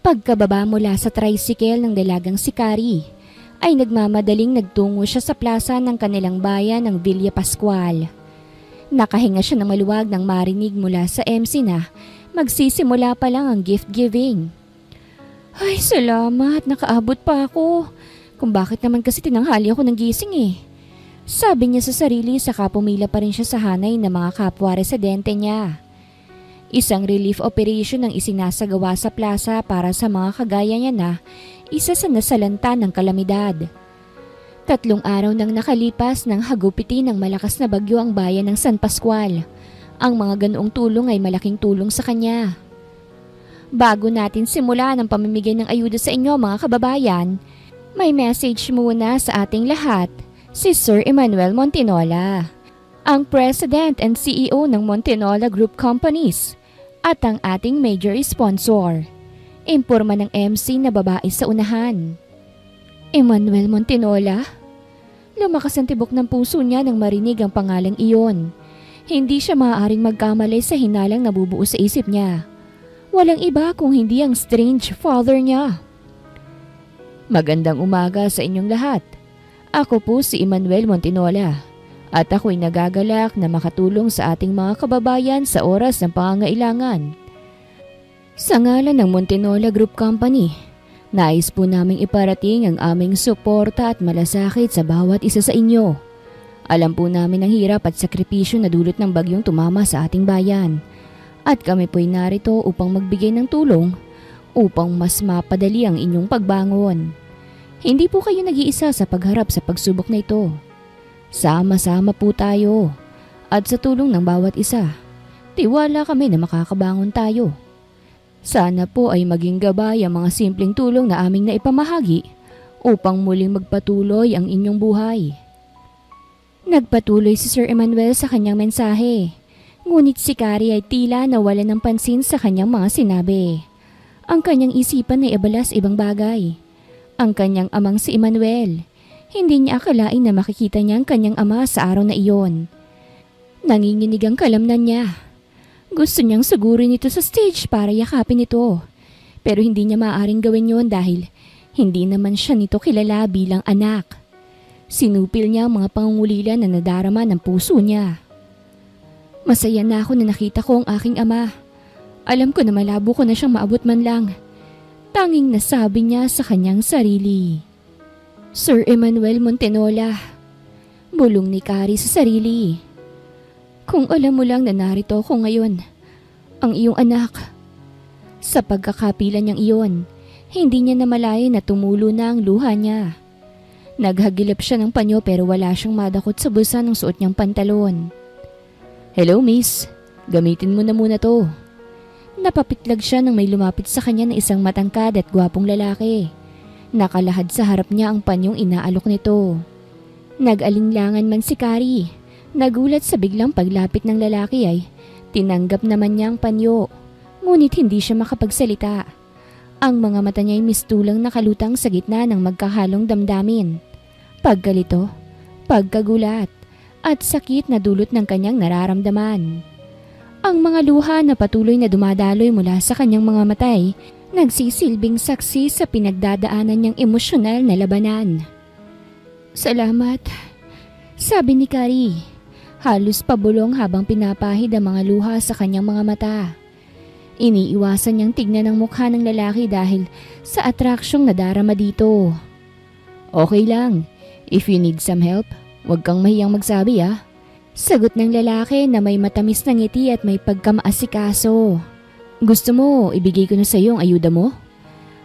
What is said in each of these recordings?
Pagkababa mula sa tricycle ng dalagang si Carrie, ay nagmamadaling nagtungo siya sa plaza ng kanilang bayan ng Villa Pascual. Nakahinga siya ng maluwag nang marinig mula sa MC na magsisimula pa lang ang gift giving. Ay, salamat, nakaabot pa ako. Kung bakit naman kasi tinanghali ako ng gising eh. Sabi niya sa sarili, saka pumila pa rin siya sa hanay ng mga kapwa residente niya. Isang relief operation ang isinasagawa sa plaza para sa mga kagaya niya na isa sa nasalanta ng kalamidad. 3 araw nang nakalipas nang hagupitin ng malakas na bagyo ang bayan ng San Pascual. Ang mga ganoong tulong ay malaking tulong sa kanya. Bago natin simulan ang pamimigay ng ayuda sa inyo mga kababayan, may message muna sa ating lahat si Sir Emmanuel Montinola, ang President and CEO ng Montinola Group Companies at ang ating major sponsor. Imporma ng MC na babae sa unahan. Emmanuel Montinola? Lumakas ang tibok ng puso niya nang marinig ang pangalang iyon. Hindi siya maaaring magkamali sa hinalang nabubuo sa isip niya. Walang iba kung hindi ang strange father niya. Magandang umaga sa inyong lahat. Ako po si Emmanuel Montinola at ako'y nagagalak na makatulong sa ating mga kababayan sa oras ng pangangailangan. Sa ngalan ng Montinola Group Company, nais po naming iparating ang aming suporta at malasakit sa bawat isa sa inyo. Alam po namin ang hirap at sakripisyo na dulot ng bagyong tumama sa ating bayan. At kami po'y narito upang magbigay ng tulong upang mas mapadali ang inyong pagbangon. Hindi po kayo nag-iisa sa pagharap sa pagsubok na ito. Sama-sama po tayo at sa tulong ng bawat isa, tiwala kami na makakabangon tayo. Sana po ay maging gabay ang mga simpleng tulong na aming naipamahagi upang muling magpatuloy ang inyong buhay. Nagpatuloy si Sir Emmanuel sa kanyang mensahe, ngunit si Carrie ay tila nawala ng pansin sa kanyang mga sinabi. Ang kanyang isipan ay abala sa ibang bagay. Ang kanyang amang si Emmanuel, hindi niya akalain na makikita niya ang kanyang ama sa araw na iyon. Nanginginig ang kalamnan niya. Gusto niyang sugurin ito sa stage para yakapin ito. Pero hindi niya maaaring gawin yon dahil hindi naman siya nito kilala bilang anak. Sinupil niya ang mga pangungulila na nadarama ng puso niya. Masaya na ako na nakita ko ang aking ama. Alam ko na malabo ko na siyang maabot man lang. Tanging nasabi niya sa kanyang sarili. Sir Emmanuel Montinola, bulong ni Carrie sa sarili. Kung alam mo lang na narito ako ngayon, ang iyong anak. Sa pagkakapila niyang iyon, hindi niya namalayan na tumulo na ang luha niya. Naghagilap siya ng panyo pero wala siyang madakot sa bulsa ng suot niyang pantalon. Hello miss, gamitin mo na muna to. Napapitlag siya nang may lumapit sa kanya na isang matangkad at gwapong lalaki. Nakalahad sa harap niya ang panyong inaalok nito. Nag-alinlangan man si Carrie. Nagulat sa biglang paglapit ng lalaki ay tinanggap naman niya ang panyo. Ngunit hindi siya makapagsalita. Ang mga mata niya ay mistulang nakalutang sa gitna ng magkahalong damdamin. Pagkalito, pagkagulat, at sakit na dulot ng kanyang nararamdaman. Ang mga luha na patuloy na dumadaloy mula sa kanyang mga mata ay nagsisilbing saksi sa pinagdadaanan niyang emosyonal na labanan. Salamat, sabi ni Carrie, halos pabulong habang pinapahid ang mga luha sa kanyang mga mata. Iniiwasan niyang tignan ang mukha ng lalaki dahil sa atraksyong nadarama dito. Okay lang, if you need some help, huwag kang mahiyang magsabi ah. Sagot ng lalaki na may matamis na ngiti at may pagkamaasikaso. Gusto mo, ibigay ko na sa iyo ang ayuda mo?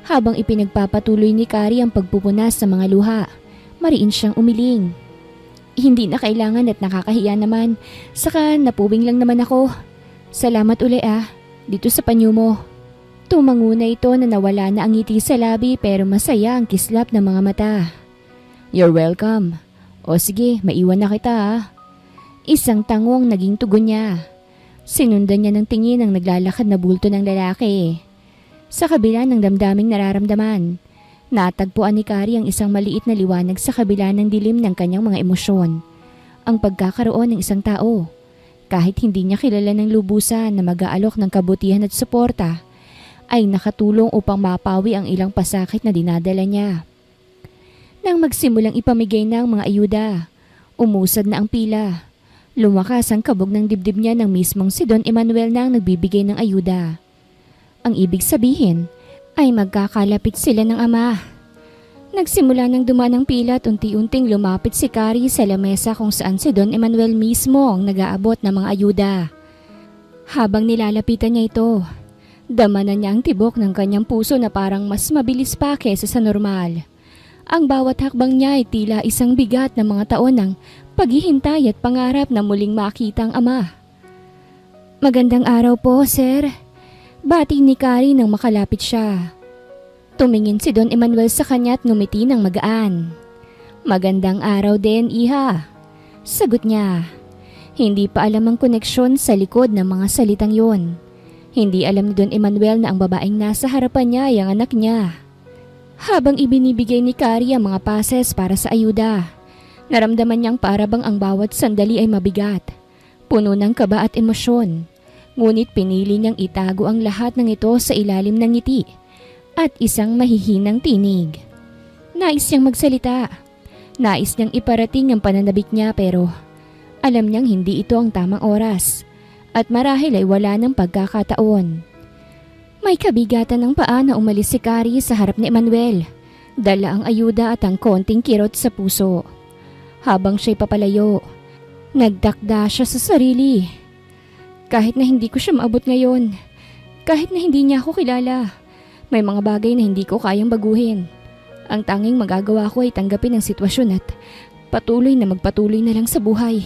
Habang ipinagpapatuloy ni Carrie ang pagpupunas sa mga luha, mariin siyang umiling. Hindi na kailangan at nakakahiya naman, saka napuwing lang naman ako. Salamat uli ah, dito sa panyo mo. Tumango na ito na nawala na ang ngiti sa labi pero masaya ang kislap ng mga mata. You're welcome. O sige, maiwan na kita ah. Isang tango ang naging tugon niya. Sinundan niya ng tingin ang naglalakad na bulto ng lalaki. Sa kabila ng damdaming nararamdaman, natagpuan ni Carrie ang isang maliit na liwanag sa kabila ng dilim ng kanyang mga emosyon. Ang pagkakaroon ng isang tao. Kahit hindi niya kilala ng lubusan na mag-aalok ng kabutihan at suporta, ay nakatulong upang mapawi ang ilang pasakit na dinadala niya. Nang magsimulang ipamigay ng mga ayuda, umusad na ang pila. Lumakas ang kabog ng dibdib niya ng mismong si Don Emanuel na ang nagbibigay ng ayuda. Ang ibig sabihin ay magkakalapit sila ng ama. Nagsimula ng dumaan ang pila at unti-unting lumapit si Carrie sa lamesa kung saan si Don Emanuel mismo ang nag-aabot ng mga ayuda. Habang nilalapitan niya ito, dama na niya ang tibok ng kanyang puso na parang mas mabilis pa kesa sa normal. Ang bawat hakbang niya ay tila isang bigat ng mga taon ng paghihintay at pangarap na muling makita ang ama. "Magandang araw po, sir." Bati ni Carrie nang makalapit siya. Tumingin si Don Emanuel sa kanya at ngumiti ng magaan. "Magandang araw din, iha." Sagot niya. Hindi pa alam ang koneksyon sa likod ng mga salitang yon. Hindi alam ni Don Emanuel na ang babaeng nasa harapan niya ay ang anak niya. Habang ibinibigay ni Carrie ang mga pases para sa ayuda, naramdaman niyang parabang ang bawat sandali ay mabigat, puno ng kaba at emosyon. Ngunit pinili niyang itago ang lahat ng ito sa ilalim ng ngiti at isang mahihinang tinig. Nais niyang magsalita. Nais niyang iparating ang pananabik niya pero alam niyang hindi ito ang tamang oras at marahil ay wala ng pagkakataon. May kabigatan ng paa na umalis si Carrie sa harap ni Emanuel. Dala ang ayuda at ang konting kirot sa puso. Habang siya'y papalayo, nagtakda siya sa sarili. Kahit na hindi ko siya maabot ngayon, kahit na hindi niya ako kilala, may mga bagay na hindi ko kayang baguhin. Ang tanging magagawa ko ay tanggapin ang sitwasyon at patuloy na magpatuloy na lang sa buhay.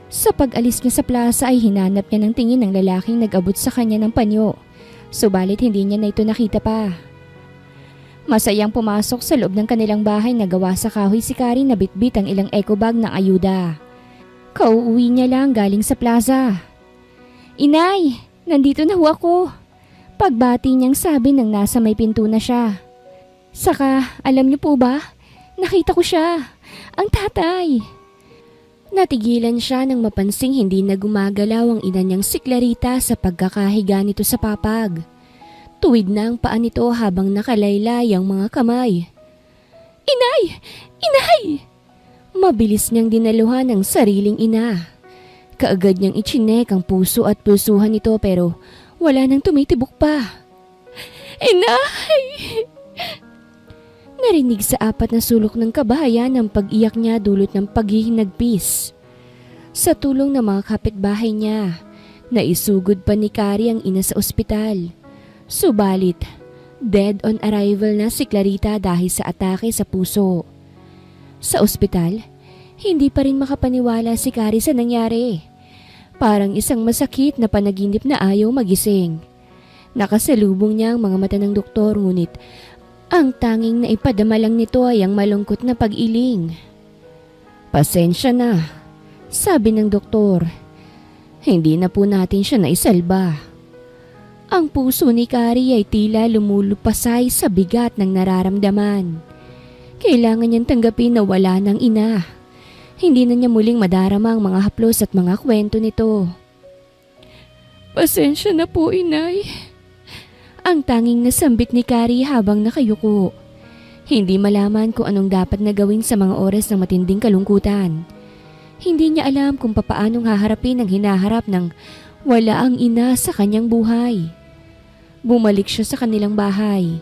Sa pag-alis niya sa plaza ay hinanap niya ng tingin ng lalaking nag-abot sa kanya ng panyo. Subalit hindi niya na ito nakita pa. Masayang pumasok sa loob ng kanilang bahay na gawa sa kahoy si Carrie na bitbit ang ilang eco bag ng ayuda. Kauuwi niya lang galing sa plaza. "Inay, nandito na ho ako." Pagbati niyang sabi nang nasa may pinto na siya. "Saka, alam niyo po ba, nakita ko siya, ang tatay." Natigilan siya nang mapansing hindi na gumagalaw ang ina niyang si Clarita sa pagkakahiga nito sa papag. Tuwid na ang paa nito habang nakalaylay ang mga kamay. "Inay! Inay!" Mabilis niyang dinaluhan ang sariling ina. Kaagad niyang itsinek ang puso at pulsuhan nito pero wala nang tumitibok pa. "Inay!" Narinig sa apat na sulok ng kabahayan ang pag-iyak niya dulot ng paghihinagpis. Sa tulong ng mga kapitbahay niya, naisugod pa ni Carrie ang ina sa ospital. Subalit, dead on arrival na si Clarita dahil sa atake sa puso. Sa ospital, hindi pa rin makapaniwala si Carrie sa nangyari. Parang isang masakit na panaginip na ayaw magising. Nakasalubong niya ang mga mata ng doktor ngunit ang tanging naipadama lang nito ay ang malungkot na pag-iling. "Pasensya na," sabi ng doktor. "Hindi na po natin siya naisalba." Ang puso ni Carrie ay tila lumulupasay sa bigat ng nararamdaman. Kailangan niyang tanggapin na wala ng ina. Hindi na niya muling madarama ang mga haplos at mga kwento nito. "Pasensya na po, inay." Ang tanging nasambit ni Carrie habang nakayuko. Hindi malaman kung anong dapat na gawin sa mga oras ng matinding kalungkutan. Hindi niya alam kung papaanong haharapin ang hinaharap ng wala ang ina sa kanyang buhay. Bumalik siya sa kanilang bahay.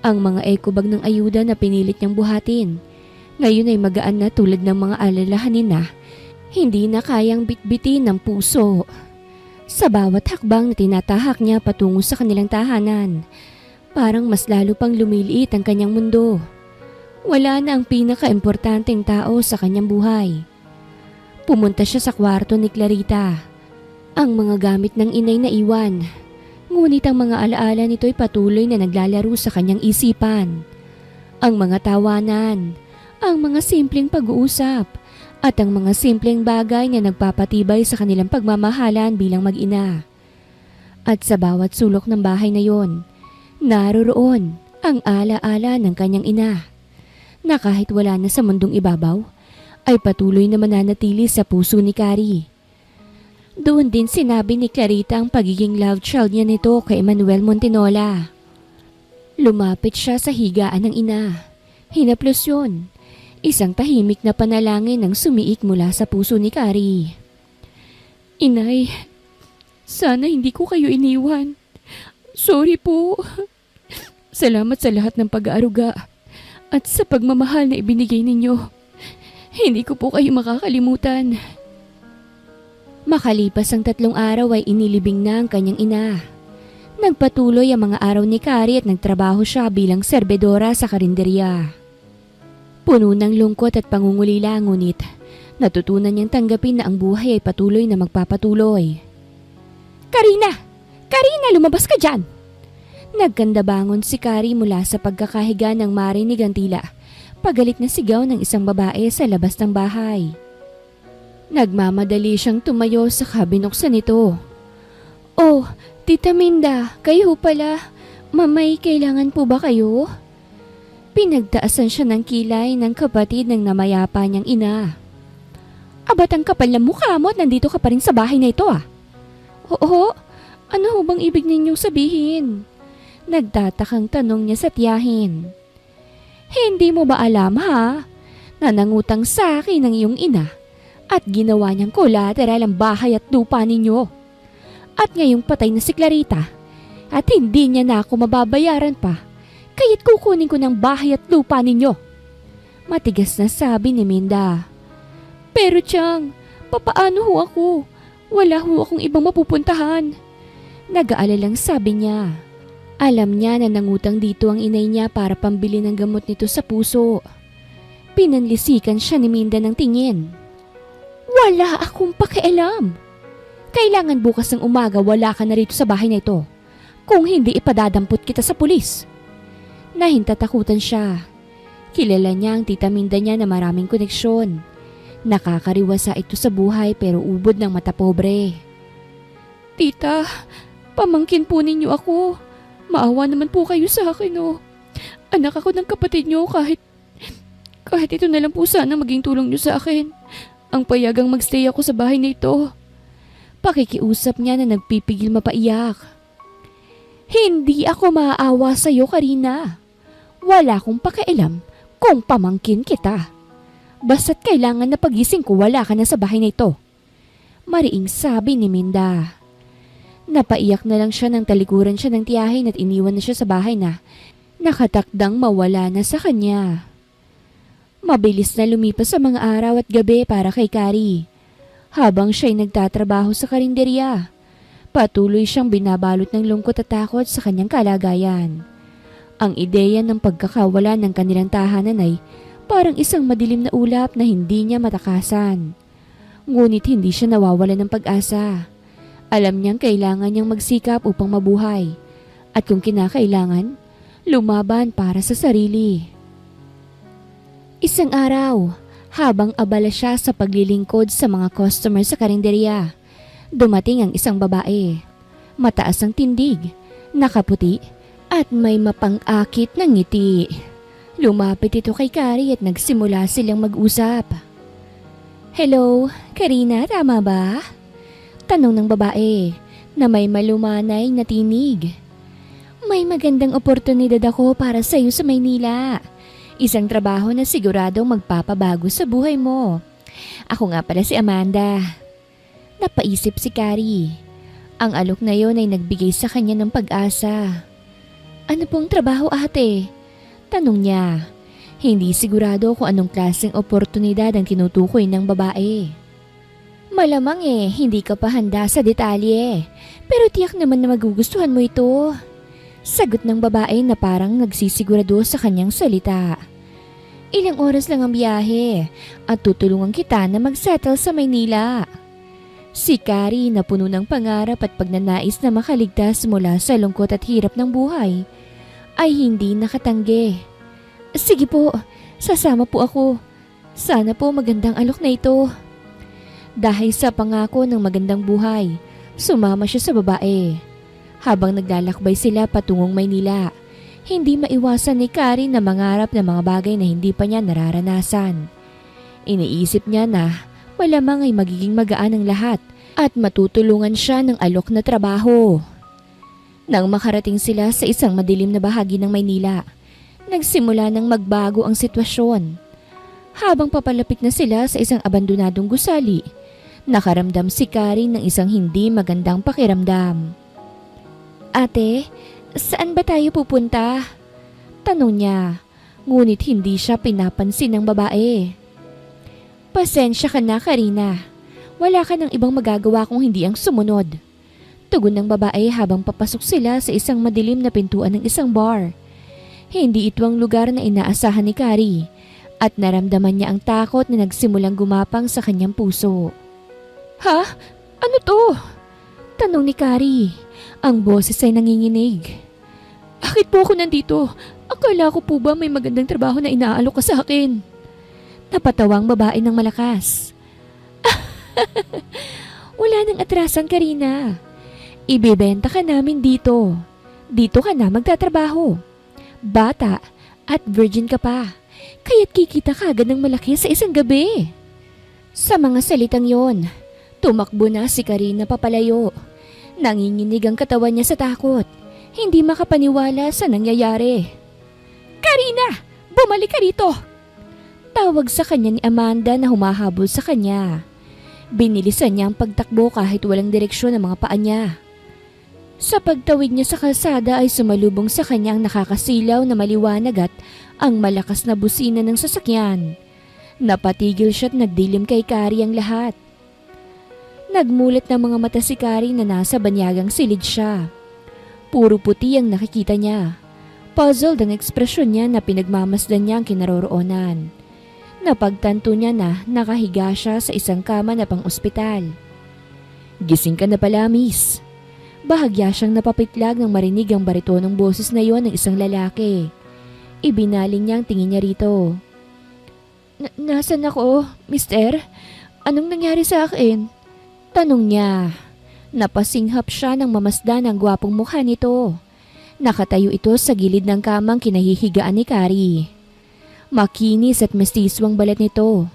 Ang mga eco bag ng ayuda na pinilit niyang buhatin, ngayon ay magaan na tulad ng mga alalahanin na hindi na kayang bitbitin ng puso. Sa bawat hakbang na tinatahak niya patungo sa kanilang tahanan, parang mas lalo pang lumiliit ang kanyang mundo. Wala na ang pinaka-importanteng tao sa kanyang buhay. Pumunta siya sa kwarto ni Clarita. Ang mga gamit ng inay na iwan, ngunit ang mga alaala nito'y patuloy na naglalaro sa kanyang isipan. Ang mga tawanan, ang mga simpleng pag-uusap, at ang mga simpleng bagay na nagpapatibay sa kanilang pagmamahalan bilang mag-ina. At sa bawat sulok ng bahay na yon, naroroon ang ala-ala ng kanyang ina, na kahit wala na sa mundong ibabaw, ay patuloy na mananatili sa puso ni Carrie. Doon din sinabi ni Clarita ang pagiging love child niya nito kay Manuel Montinola. Lumapit siya sa higaan ng ina. Hinaplos yun. Isang tahimik na panalangin ang sumiik mula sa puso ni Kari. Inay, sana hindi ko kayo iniwan. Sorry po. Salamat sa lahat ng pag-aaruga at sa pagmamahal na ibinigay ninyo. Hindi ko po kayo makakalimutan. Makalipas ang 3 araw ay inilibing na ang kanyang ina. Nagpatuloy ang mga araw ni Kari at nagtrabaho siya bilang serbedora sa karinderya. Puno ng lungkot at pangungulila ngunit natutunan niyang tanggapin na ang buhay ay patuloy na magpapatuloy. Karina! Karina, lumabas ka dyan! Nagkandabangon si Kari mula sa pagkakahiga ng marinig ang tila pagalit na sigaw ng isang babae sa labas ng bahay. Nagmamadali siyang tumayo sa kabinuksan nito. Oh, Tita Minda, kayo pala. Mamay, kailangan po ba kayo? Pinagtaasan siya ng kilay ng kapatid ng namayapa niyang ina. Abat ang kapal na mukha mo at nandito ka pa rin sa bahay na ito ah. Oo, ano ho bang ibig ninyong sabihin? Nagtatakang tanong niya sa tiyahin. Hindi mo ba alam ha? Na nangutang sa akin ng iyong ina at ginawa niyang collateral ang bahay at lupa ninyo. At ngayong patay na si Clarita at hindi niya na ako mababayaran pa, kaya't kukunin ko ng bahay at lupa ninyo. Matigas na sabi ni Minda. Pero Tiyang, papaano ho ako? Wala ho akong ibang mapupuntahan. Nag-aalalang sabi niya. Alam niya na nangutang dito ang inay niya para pambili ng gamot nito sa puso. Pinanlisikan siya ni Minda ng tingin. Wala akong pakialam. Kailangan bukas ng umaga wala ka na rito sa bahay na ito. Kung hindi ipadadampot kita sa pulis. Nahintatakutan siya. Kilala niya ang tita Minda niya na maraming koneksyon. Nakakariwasa ito sa buhay pero ubod ng mata pobre. Tita, pamangkin po ninyo ako. Maawa naman po kayo sa akin oh. Anak ako ng kapatid niyo kahit ito na lang po sana maging tulong niyo sa akin. Ang payagang magstay ako sa bahay na ito. Pakikiusap niya na nagpipigil mapaiyak. Hindi ako maaawa sa iyo, Karina. Wala akong pakialam kung pamangkin kita. Basta't kailangan na pagising ko wala ka na sa bahay na ito. Mariing sabi ni Minda. Napaiyak na lang siya nang talikuran siya ng tiyahin at iniwan na siya sa bahay na nakatakdang mawala na sa kanya. Mabilis na lumipas sa mga araw at gabi para kay Kari. Habang siya'y nagtatrabaho sa karinderya, patuloy siyang binabalot ng lungkot at takot sa kanyang kalagayan. Ang ideya ng pagkakawala ng kanilang tahanan ay parang isang madilim na ulap na hindi niya matakasan. Ngunit hindi siya nawawalan ng pag-asa. Alam niyang kailangan niyang magsikap upang mabuhay. At kung kinakailangan, lumaban para sa sarili. Isang araw, habang abala siya sa paglilingkod sa mga customer sa karinderya, dumating ang isang babae. Mataas ang tindig, nakaputi, at may mapang-akit na ngiti. Lumapit ito kay Kari at nagsimula silang mag-usap. Hello, Karina, tama ba? Tanong ng babae na may malumanay na tinig. May magandang oportunidad ako para sa iyo sa Maynila. Isang trabaho na siguradong magpapabago sa buhay mo. Ako nga pala si Amanda. Napaisip si Kari. Ang alok na yon ay nagbigay sa kanya ng pag-asa. Ano pong trabaho ate? Tanong niya. Hindi sigurado kung anong klaseng oportunidad ang tinutukoy ng babae. Malamang hindi ka pa handa sa detalye. Pero tiyak naman na magugustuhan mo ito. Sagot ng babae na parang nagsisigurado sa kanyang salita. Ilang oras lang ang biyahe at tutulungan kita na mag-settle sa Maynila. Si Kari na puno ng pangarap at pagnanais na makaligtas mula sa lungkot at hirap ng buhay ay hindi nakatanggi. Sige po, sasama po ako. Sana po magandang alok na ito. Dahil sa pangako ng magandang buhay, sumama siya sa babae. Habang naglalakbay sila patungong Maynila, hindi maiwasan ni Kari na mangarap ng mga bagay na hindi pa niya nararanasan. Iniisip niya na malamang ay magiging magaan ang lahat at matutulungan siya ng alok na trabaho. Nang makarating sila sa isang madilim na bahagi ng Maynila, nagsimula nang magbago ang sitwasyon. Habang papalapit na sila sa isang abandonadong gusali, nakaramdam si Kari ng isang hindi magandang pakiramdam. "Ate, saan ba tayo pupunta?" tanong niya, ngunit hindi siya pinapansin ng babae. "Pasensya ka na, Karina. Wala ka ng ibang magagawa kung hindi ang sumunod," tugon ng babae habang papasok sila sa isang madilim na pintuan ng isang bar. Hindi ito ang lugar na inaasahan ni Kari at naramdaman niya ang takot na nagsimulang gumapang sa kanyang puso. "Ha? Ano to?" tanong ni Kari. Ang boses ay nanginginig. "Bakit po ako nandito? Akala ko po ba may magandang trabaho na inaalok ka sa akin?" Napatawa ang babae ng malakas. "Wala nang atrasan, Karina. Ibebenta ka namin dito. Dito ka na magtatrabaho. Bata at virgin ka pa, kaya't kikita ka agad ng malaki sa isang gabi." Sa mga salitang yon, tumakbo na si Karina papalayo. Nanginginig ang katawan niya sa takot, hindi makapaniwala sa nangyayari. "Karina, bumalik ka rito!" Tawag sa kanya ni Amanda na humahabol sa kanya. Binilisan niya ang pagtakbo kahit walang direksyon ang mga paa niya. Sa pagtawid niya sa kalsada ay sumalubong sa kanya ang nakakasilaw na maliwanag at ang malakas na busina ng sasakyan. Napatigil siya at nagdilim kay Kari ang lahat. Nagmulat ng mga mata si Kari na nasa banyagang silid siya. Puro puti ang nakikita niya. Puzzled ang ekspresyon niya na pinagmamasdan niya ang kinaroroonan. Napagtanto niya na nakahiga siya sa isang kama na pang-ospital. "Gising ka na pala, miss." Bahagya siyang napapitlag nang marinig ang baritonong boses na yon ng isang lalaki. Ibinaling niya ang tingin niya rito. Nasaan ako, mister? Anong nangyari sa akin?" tanong niya. Napasinghap siya nang mamasdan ang gwapong mukha nito. Nakatayo ito sa gilid ng kamang kinahihigaan ni Kari. Makinis at mestiswang balat nito.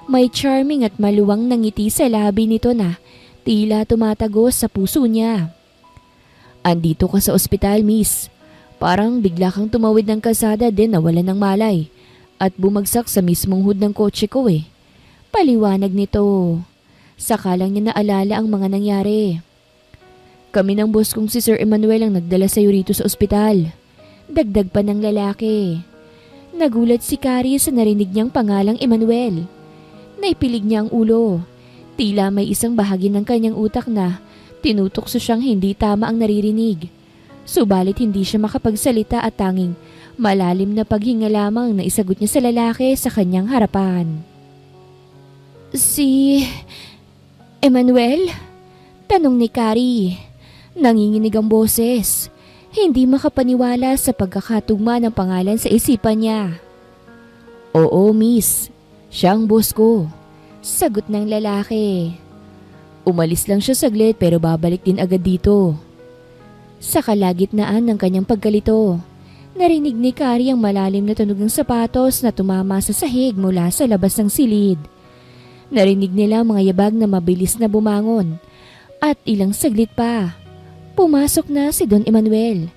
May charming at maluwang na ngiti sa labi nito na tila tumatagos sa puso niya. "Andito ka sa ospital, miss. Parang bigla kang tumawid ng kalsada din na wala ng malay at bumagsak sa mismong hood ng kotse ko eh." Paliwanag nito. Saka lang niya naalala ang mga nangyari. "Kami ng boss kong si Sir Emmanuel ang nagdala sa'yo rito sa ospital." Dagdag pa ng lalaki. Nagulat si Kari sa narinig niyang pangalang Emmanuel. Naipilig niya ang ulo. Tila may isang bahagi ng kanyang utak na tinutokso siyang hindi tama ang naririnig. Subalit hindi siya makapagsalita at tanging malalim na paghinga lamang na isagot niya sa lalaki sa kanyang harapan. "Si Emmanuel?" tanong ni Kari. Nanginginig ang boses. Hindi makapaniwala sa pagkakatugma ng pangalan sa isipan niya. "Oo, miss. Siya ang boss ko," sagot ng lalaki. "Umalis lang siya saglit pero babalik din agad dito." Sa kalagitnaan ng kanyang pagkalito, narinig ni Kari ang malalim na tunog ng sapatos na tumama sa sahig mula sa labas ng silid. Narinig nila ang mga yabag na mabilis na bumangon at ilang saglit pa. Pumasok na si Don Emmanuel,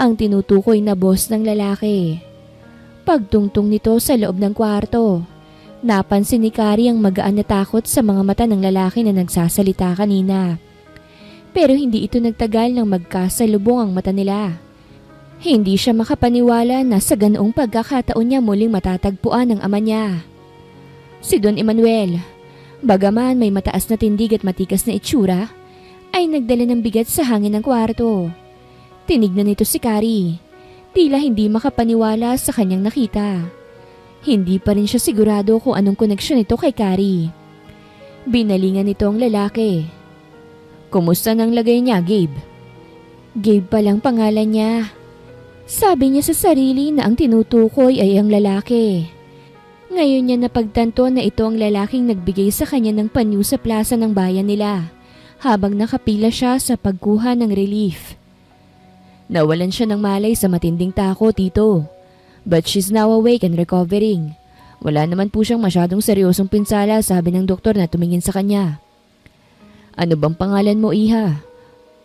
ang tinutukoy na boss ng lalaki. Pagtungtong nito sa loob ng kwarto, napansin ni Kari ang magaan na takot sa mga mata ng lalaki na nagsasalita kanina. Pero hindi ito nagtagal nang magkasalubong ang mata nila. Hindi siya makapaniwala na sa ganoong pagkakataon niya muling matatagpuan ang ama niya. Si Don Emmanuel, bagaman may mataas na tindig at matikas na itsura, ay nagdala ng bigat sa hangin ng kwarto. Tinignan nito si Kari. Tila hindi makapaniwala sa kanyang nakita. Hindi pa rin siya sigurado kung anong koneksyon nito kay Kari. Binalingan nito ang lalaki. "Kumusta nang lagay niya, Gabe?" Gabe palang pangalan niya. Sabi niya sa sarili na ang tinutukoy ay ang lalaki. Ngayon niya napagtanto na ito ang lalaking nagbigay sa kanya ng panyo sa plaza ng bayan nila habang nakapila siya sa pagkuha ng relief. Nawalan siya ng malay sa matinding takot, tito. But she's now awake and recovering. Wala naman po siyang masyadong seryosong pinsala, sabi ng doktor na tumingin sa kanya. Ano bang pangalan mo, iha?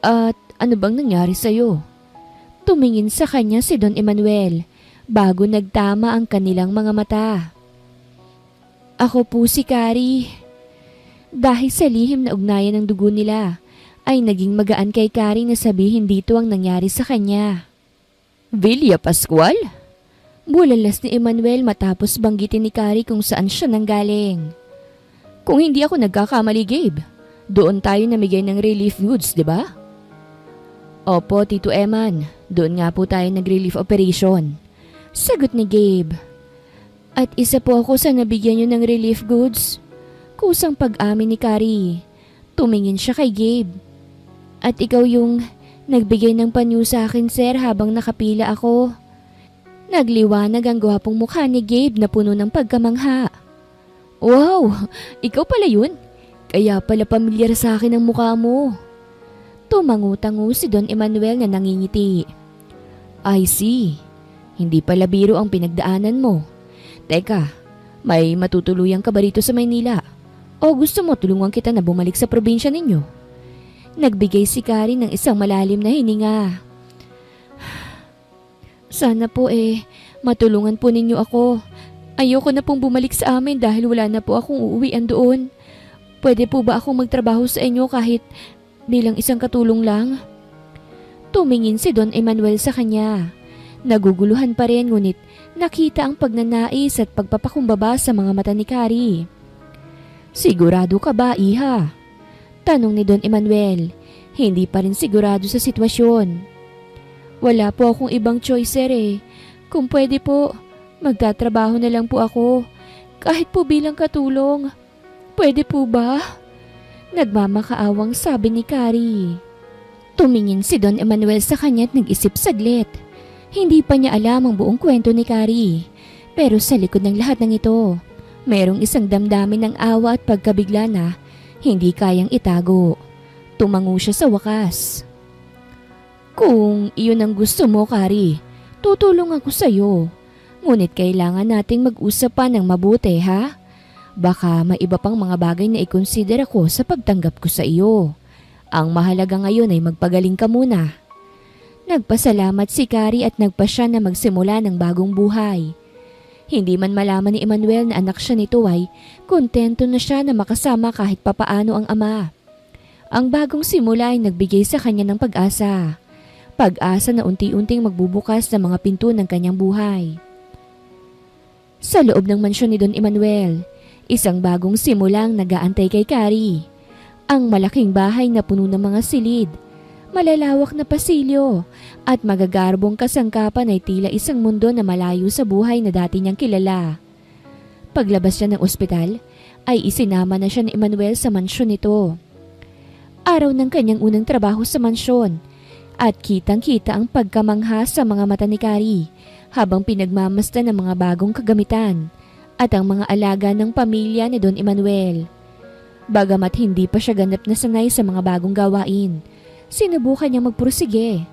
At ano bang nangyari sa'yo? Tumingin sa kanya si Don Emanuel bago nagtama ang kanilang mga mata. Ako po si Carrie. Dahil sa lihim na ugnayan ng dugo nila, ay naging magaan kay Carrie na sabihin dito ang nangyari sa kanya. Villa Pascual? Bulalas ni Emmanuel matapos banggitin ni Carrie kung saan siya nanggaling. Kung hindi ako nagkakamali, Gabe, doon tayo namigay ng relief goods, di ba? Opo, Tito Eman, doon nga po tayo nag-relief operation. Sagot ni Gabe. At isa po ako sa nabigyan niyo ng relief goods. Kusang pag-amin ni Carrie. Tumingin siya kay Gabe. At ikaw yung nagbigay ng panyo sa akin, sir, habang nakapila ako. Nagliwanag ang gwapong mukha ni Gabe na puno ng pagkamangha. Wow, ikaw pala yun? Kaya pala pamilyar sa akin ang mukha mo. Tumangu-tango si Don Emanuel na nangingiti. I see. Hindi pala biro ang pinagdaanan mo. Teka, may matutuluyan ka ba rito sa Maynila? O gusto mo tulungan kita na bumalik sa probinsya ninyo? Nagbigay si Carrie ng isang malalim na hininga. Sana po matulungan po ninyo ako. Ayoko na pong bumalik sa amin dahil wala na po akong uuwian doon. Pwede po ba akong magtrabaho sa inyo kahit bilang isang katulong lang? Tumingin si Don Emanuel sa kanya. Naguguluhan pa rin ngunit nakita ang pagnanais at pagpapakumbaba sa mga mata ni Carrie. Sigurado ka ba, iha? Tanong ni Don Emanuel. Hindi pa rin sigurado sa sitwasyon. Wala po akong ibang choice, sir. Kung pwede po, magtatrabaho na lang po ako. Kahit po bilang katulong. Pwede po ba? Nagmamakaawang sabi ni Carrie. Tumingin si Don Emanuel sa kanya at nag-isip saglit. Hindi pa niya alam ang buong kwento ni Carrie. Pero sa likod ng lahat ng ito, mayroong isang damdamin ng awa at pagkabigla na hindi kayang itago. Tumango siya sa wakas. Kung iyon ang gusto mo, Carrie, tutulong ako sa iyo. Ngunit kailangan nating mag-usap pa ng mabuti, ha? Baka may iba pang mga bagay na i-consider ako sa pagtanggap ko sa iyo. Ang mahalaga ngayon ay magpagaling ka muna. Nagpasalamat si Carrie at nagpasya na magsimula ng bagong buhay. Hindi man malaman ni Emmanuel na anak siya nito ay kontento na siya na makasama kahit papaano ang ama. Ang bagong simula ay nagbigay sa kanya ng pag-asa. Pag-asa na unti-unting magbubukas ng mga pinto ng kanyang buhay. Sa loob ng mansyon ni Don Emanuel, isang bagong simulang nag-aantay kay Carrie. Ang malaking bahay na puno ng mga silid, malalawak na pasilyo, at magagarbong kasangkapan ay tila isang mundo na malayo sa buhay na dati niyang kilala. Paglabas niya ng ospital, ay isinama na siya ni Emanuel sa mansyon nito. Araw ng kanyang unang trabaho sa mansyon, at kitang-kita ang pagkamangha sa mga mata ni Carrie habang pinagmamasdan ng mga bagong kagamitan at ang mga alaga ng pamilya ni Don Emanuel. Bagamat hindi pa siya ganap na sanay sa mga bagong gawain, sinubukan niya magpursige.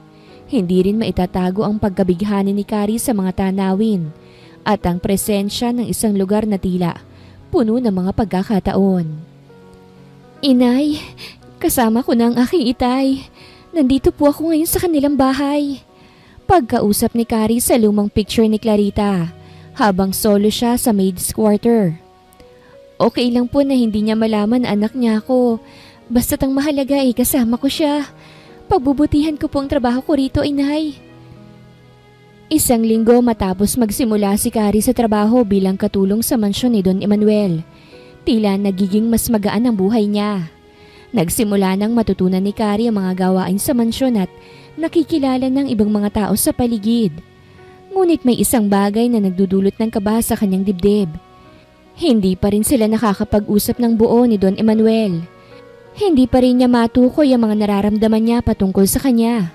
Hindi rin maitatago ang pagkabighani ni Carrie sa mga tanawin at ang presensya ng isang lugar na tila puno ng mga pagkakataon. Inay, kasama ko na ang aking itay. Nandito po ako ngayon sa kanilang bahay. Pagkausap ni Carrie sa lumang picture ni Clarita habang solo siya sa maid's quarter. Okay lang po na hindi niya malaman na anak niya ako. Basta't ang mahalaga ay kasama ko siya. Pagbubutihan ko po ang trabaho ko rito, inay. Isang linggo matapos magsimula si Carrie sa trabaho bilang katulong sa mansyon ni Don Emanuel, tila nagiging mas magaan ang buhay niya. Nagsimula nang matutunan ni Carrie ang mga gawain sa mansyon at nakikilala ng ibang mga tao sa paligid. Ngunit may isang bagay na nagdudulot ng kaba sa kanyang dibdib. Hindi pa rin sila nakakapag-usap ng buo ni Don Emanuel. Hindi pa rin niya matukoy ang mga nararamdaman niya patungkol sa kanya.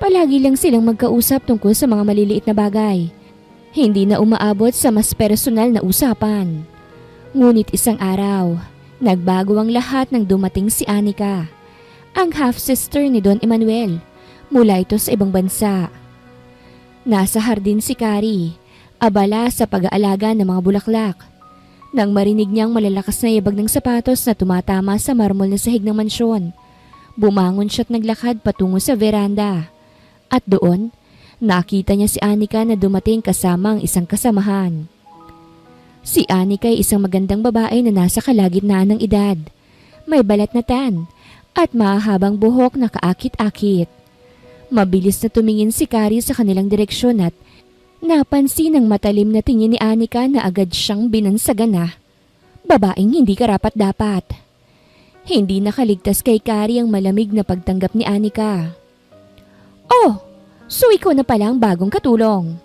Palagi lang silang magkausap tungkol sa mga maliliit na bagay. Hindi na umaabot sa mas personal na usapan. Ngunit isang araw, nagbago ang lahat nang dumating si Anika, ang half-sister ni Don Emanuel, mula ito sa ibang bansa. Nasa hardin si Carrie, abala sa pag-aalaga ng mga bulaklak. Nang marinig niyang malalakas na yabag ng sapatos na tumatama sa marmol na sahig ng mansyon, bumangon siya at naglakad patungo sa veranda. At doon, nakita niya si Anika na dumating kasama ang isang kasamahan. Si Anika ay isang magandang babae na nasa kalagitnaan ng edad. May balat na tan at mahahabang buhok na kaakit-akit. Mabilis na tumingin si Carrie sa kanilang direksyon at napansin ng matalim na tingin ni Anika na agad siyang binansagan na. Babaeng hindi karapat-dapat. Hindi nakaligtas kay Carrie ang malamig na pagtanggap ni Anika. "Oh, so ikaw na pala ang bagong katulong,"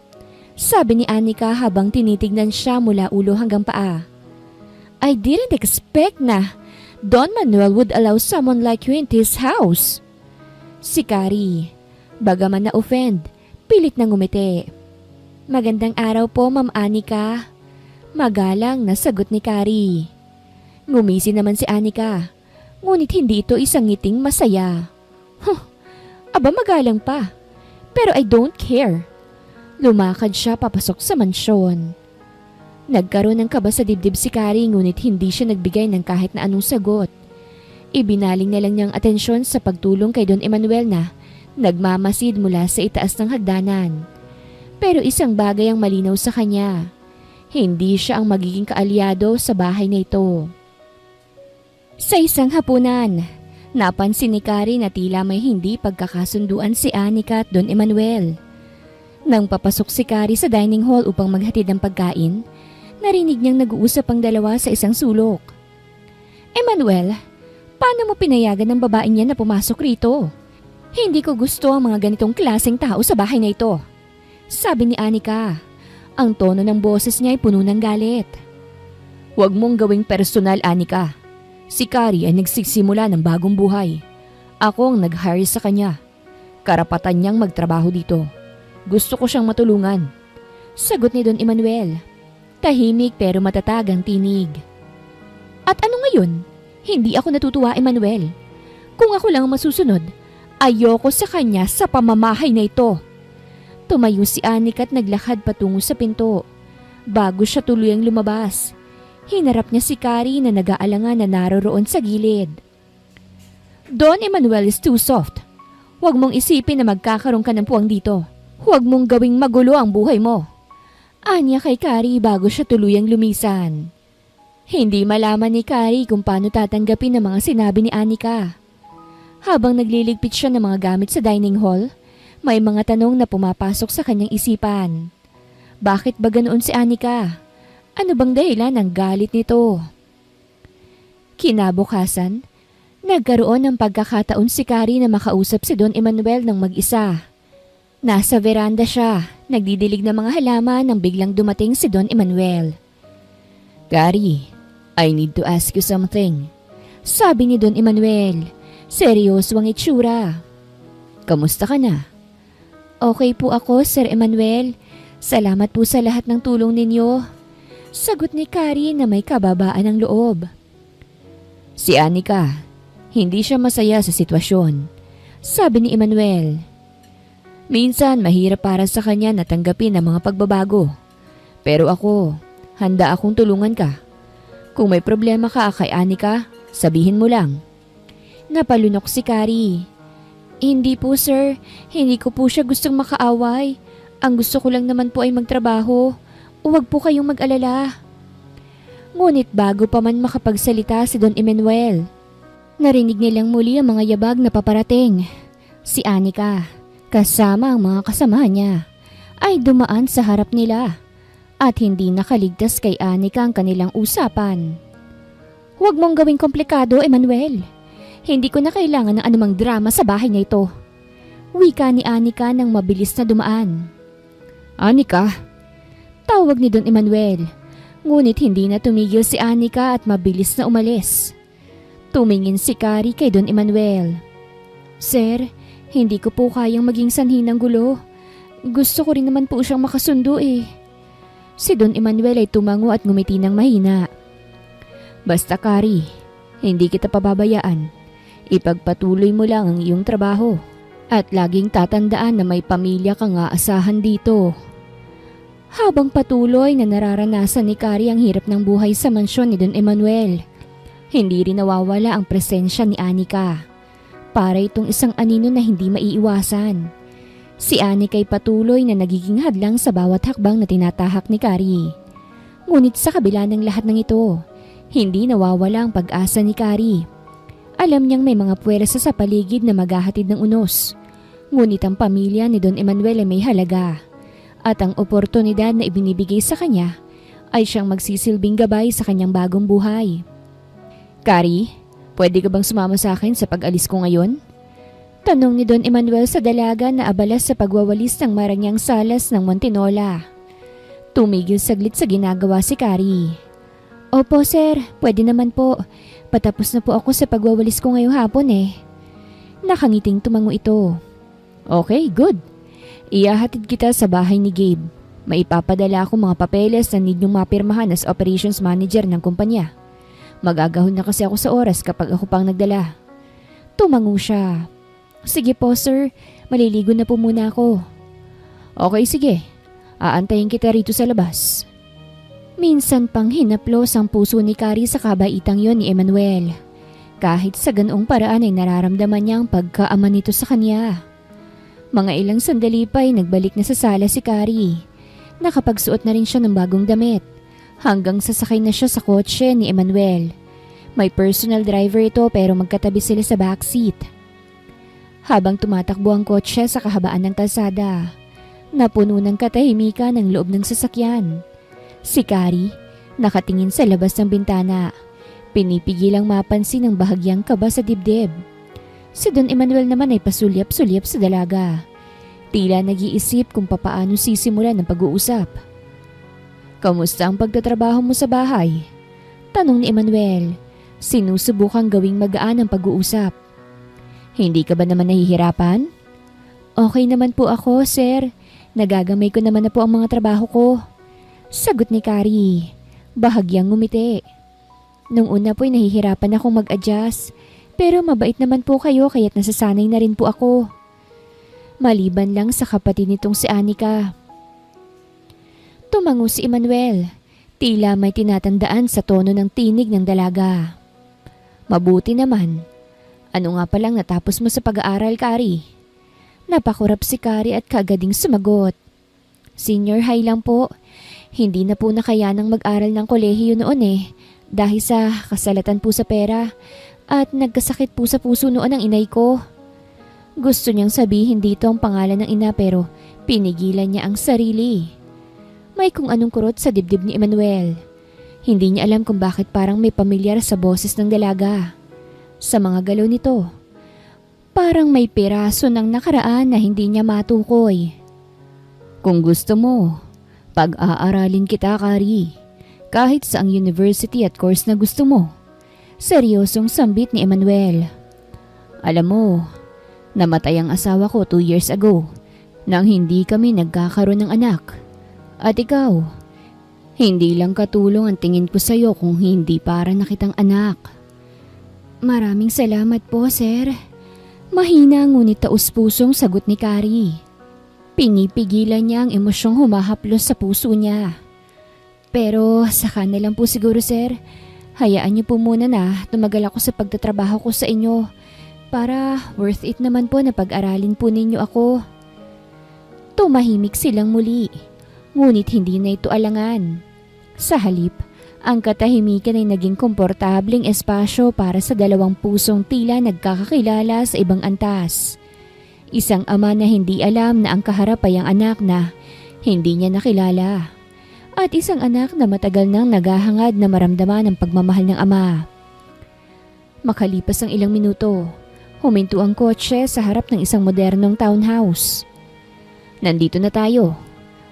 sabi ni Anika habang tinitignan siya mula ulo hanggang paa. "I didn't expect na Don Manuel would allow someone like you into his house." Si Carrie, bagaman na-offend, pilit na ngumiti. "Magandang araw po, Ma'am Anika." Magalang na sagot ni Carrie. Ngumisi naman si Anika, ngunit hindi ito isang ngiting masaya. Aba magalang pa, pero I don't care. Lumakad siya papasok sa mansyon. Nagkaroon ng kaba sa dibdib si Carrie ngunit hindi siya nagbigay ng kahit na anong sagot. Ibinaling na lang niyang atensyon sa pagtulong kay Don Emanuel na nagmamasid mula sa itaas ng hagdanan. Pero isang bagay ang malinaw sa kanya. Hindi siya ang magiging kaalyado sa bahay na ito. Sa isang hapunan, napansin ni Carrie na tila may hindi pagkakasunduan si Anika at Don Emanuel. Nang papasok si Carrie sa dining hall upang maghatid ng pagkain, narinig niyang nag-uusap ang dalawa sa isang sulok. "Emanuel, paano mo pinayagan ng babaeng yan na pumasok rito? Hindi ko gusto ang mga ganitong klaseng tao sa bahay na ito," sabi ni Anika. Ang tono ng boses niya ay puno ng galit. "Huwag mong gawing personal, Anika. Si Carrie ay nagsisimula ng bagong buhay. Ako ang nag-hire sa kanya. Karapatan niyang magtrabaho dito. Gusto ko siyang matulungan," sagot ni Don Emanuel. Tahimik pero matatag ang tinig. "At ano ngayon? Hindi ako natutuwa, Emanuel. Kung ako lang ang masusunod, ayoko sa kanya sa pamamahay na ito." Tumayo si Anika at naglakad patungo sa pinto. Bago siya tuluyang lumabas, hinarap niya si Carrie na nag-aalangan na naroroon sa gilid. "Don Emanuel is too soft. Huwag mong isipin na magkakaroon ka ng puwang dito. Huwag mong gawing magulo ang buhay mo," anya kay Carrie bago siya tuluyang lumisan. Hindi malaman ni Carrie kung paano tatanggapin ang mga sinabi ni Anika. Habang nagliligpit siya ng mga gamit sa dining hall, may mga tanong na pumapasok sa kanyang isipan. Bakit ba ganoon si Anika? Ano bang dahilan ng galit nito? Kinabukasan, nagkaroon ng pagkakataon si Carrie na makausap si Don Emanuel ng mag-isa. Nasa veranda siya, nagdidilig ng mga halaman nang biglang dumating si Don Emanuel. "Carrie, I need to ask you something," sabi ni Don Emanuel. Seryoso ang itsura. "Kamusta ka na?" "Okay po ako, Sir Emanuel. Salamat po sa lahat ng tulong ninyo," sagot ni Carrie na may kababaan ng loob. Si Anika, hindi siya masaya sa sitwasyon, sabi ni Emanuel. Minsan mahirap para sa kanya na tanggapin ang mga pagbabago. Pero ako, handa akong tulungan ka. Kung may problema ka kay Anika, sabihin mo lang. Napalunok si Carrie. "Hindi po sir, hindi ko po siya gustong makaaway. Ang gusto ko lang naman po ay magtrabaho. Huwag po kayong mag-alala." Ngunit bago pa man makapagsalita si Don Emanuel, narinig nilang muli ang mga yabag na paparating. Si Anika, kasama ang mga kasama niya, ay dumaan sa harap nila at hindi nakaligtas kay Anika ang kanilang usapan. "Huwag mong gawing komplikado, Emanuel. Hindi ko na kailangan ng anumang drama sa bahay na ito," wika ni Anika nang mabilis na dumaan. "Anika?" tawag ni Don Emanuel, ngunit hindi na tumigil si Anika at mabilis na umalis. Tumingin si Carrie kay Don Emanuel. "Sir, hindi ko po kayang maging sanhi ng gulo. Gusto ko rin naman po siyang makasundo eh." Si Don Emanuel ay tumango at ngumiti ng mahina. "Basta Carrie, hindi kita pababayaan. Ipagpatuloy mo lang ang iyong trabaho at laging tatandaan na may pamilya kang aasahan dito." Habang patuloy na nararanasan ni Carrie ang hirap ng buhay sa mansyon ni Don Emmanuel, hindi rin nawawala ang presensya ni Anika. Para itong isang anino na hindi maiiwasan. Si Anika ay patuloy na nagiging hadlang sa bawat hakbang na tinatahak ni Carrie. Ngunit sa kabila ng lahat ng ito, hindi nawawala ang pag-asa ni Carrie. Alam niyang may mga puwersa sa paligid na maghahatid ng unos. Ngunit ang pamilya ni Don Emmanuel ay may halaga. At ang oportunidad na ibinibigay sa kanya ay siyang magsisilbing gabay sa kanyang bagong buhay. Carrie, pwede ka bang sumama sa akin sa pag-alis ko ngayon? Tanong ni Don Emmanuel sa dalaga na abala sa pagwawalis ng marangyang salas ng Montinola. Tumigil saglit sa ginagawa si Carrie. Opo sir, pwede naman po. Patapos na po ako sa pagwawalis ko ngayong hapon eh. Nakangiting tumango ito. Okay, good. Iyahatid kita sa bahay ni Gabe. Maipapadala ako mga papeles na need niyong mapirmahan as operations manager ng kumpanya. Magagahon na kasi ako sa oras kapag ako pang nagdala. Tumango siya. Sige po sir, maliligo na po muna ako. Okay sige, aantayin kita rito sa labas. Minsan pang hinaplos ang puso ni Carrie sa kabaitang yon ni Emmanuel. Kahit sa ganoong paraan ay nararamdaman niya ang pagkaama nito sa kanya. Mga ilang sandali pa ay nagbalik na sa sala si Carrie. Nakapagsuot na rin siya ng bagong damit. Hanggang sasakay na siya sa kotse ni Emmanuel. May personal driver ito pero magkatabi sila sa backseat. Habang tumatakbo ang kotse sa kahabaan ng kalsada, napuno ng katahimikan ang loob ng sasakyan. Si Carrie, nakatingin sa labas ng bintana. Pinipigilang mapansin ang bahagyang kaba sa dibdib. Si Don Emmanuel naman ay pasulyap-sulyap sa dalaga. Tila nag-iisip kung papaano sisimulan ang pag-uusap. Kamusta ang pagtatrabaho mo sa bahay? Tanong ni Emmanuel. Sinusubukang gawing magaan ang pag-uusap. Hindi ka ba naman nahihirapan? Okay naman po ako, sir. Nagagamay ko naman na po ang mga trabaho ko. Sagot ni Carrie. Bahagyang ngumiti. Nung una po'y nahihirapan akong mag-adjust. Pero mabait naman po kayo kaya't nasasanay na rin po ako. Maliban lang sa kapatid nitong si Anika. Tumango si Emmanuel. Tila may tinatandaan sa tono ng tinig ng dalaga. Mabuti naman. Ano nga palang natapos mo sa pag-aaral, Carrie? Napakurap si Carrie at kagading sumagot. Senior high lang po. Hindi na po nakayanang mag-aral ng kolehiyo noon eh. Dahil sa kasalatan po sa pera. At nagkasakit po sa puso noon ang inay ko. Gusto niyang sabihin dito ang pangalan ng ina pero pinigilan niya ang sarili. May kung anong kurot sa dibdib ni Emmanuel. Hindi niya alam kung bakit parang may pamilyar sa boses ng dalaga. Sa mga galaw nito, parang may piraso ng nakaraan na hindi niya matukoy. Kung gusto mo, pag-aaralin kita, Carrie. Kahit saang university at course na gusto mo. Seryosong sambit ni Emmanuel. Alam mo, namatay ang asawa ko 2 years ago nang hindi kami nagkakaroon ng anak. At ikaw, hindi lang katulong ang tingin ko sa iyo kung hindi para na kitang anak. Maraming salamat po, sir. Mahina ngunit taus-pusong sagot ni Carrie. Pinipigilan niya ang emosyong humahaplos sa puso niya. Pero saka na lang po siguro, sir. Hayaan niyo po muna na tumagal ako sa pagtatrabaho ko sa inyo para worth it naman po na pag-aralin po ninyo ako. Tumahimik silang muli, ngunit hindi na ito alangan. Sa halip, ang katahimikan ay naging komportabling espasyo para sa dalawang pusong tila nagkakakilala sa ibang antas. Isang ama na hindi alam na ang kaharap ay ang anak na hindi niya nakilala. At isang anak na matagal nang naghahangad na maramdaman ang pagmamahal ng ama. Makalipas ang ilang minuto, huminto ang kotse sa harap ng isang modernong townhouse. Nandito na tayo,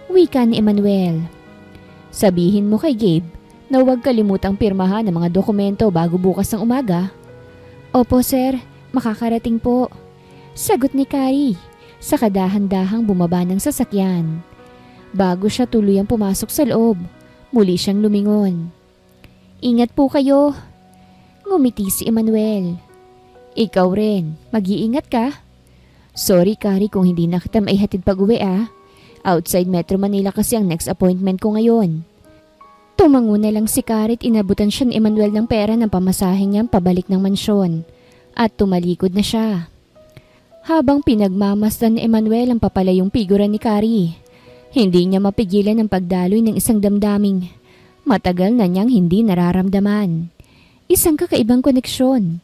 wika ni Emmanuel. Sabihin mo kay Gabe na huwag kalimutang pirmahan ang mga dokumento bago bukas ng umaga. Opo sir, makakarating po. Sagot ni Carrie sa kadahan-dahang bumaba ng sasakyan. Bago siya tuluyang pumasok sa loob, muli siyang lumingon. Ingat po kayo. Ngumiti si Emmanuel. Ikaw rin, mag-iingat ka. Sorry Carrie kung hindi na kita maihatid pag-uwi ah. Outside Metro Manila kasi ang next appointment ko ngayon. Tumango na lang si Kari at inabutan siya ni Emmanuel ng pera ng pamasahe niyang pabalik ng mansyon. At tumalikod na siya. Habang pinagmamasdan ni Emmanuel ang papalayong figura ni Kari, hindi niya mapigilan ang pagdaloy ng isang damdaming matagal na niyang hindi nararamdaman. Isang kakaibang koneksyon,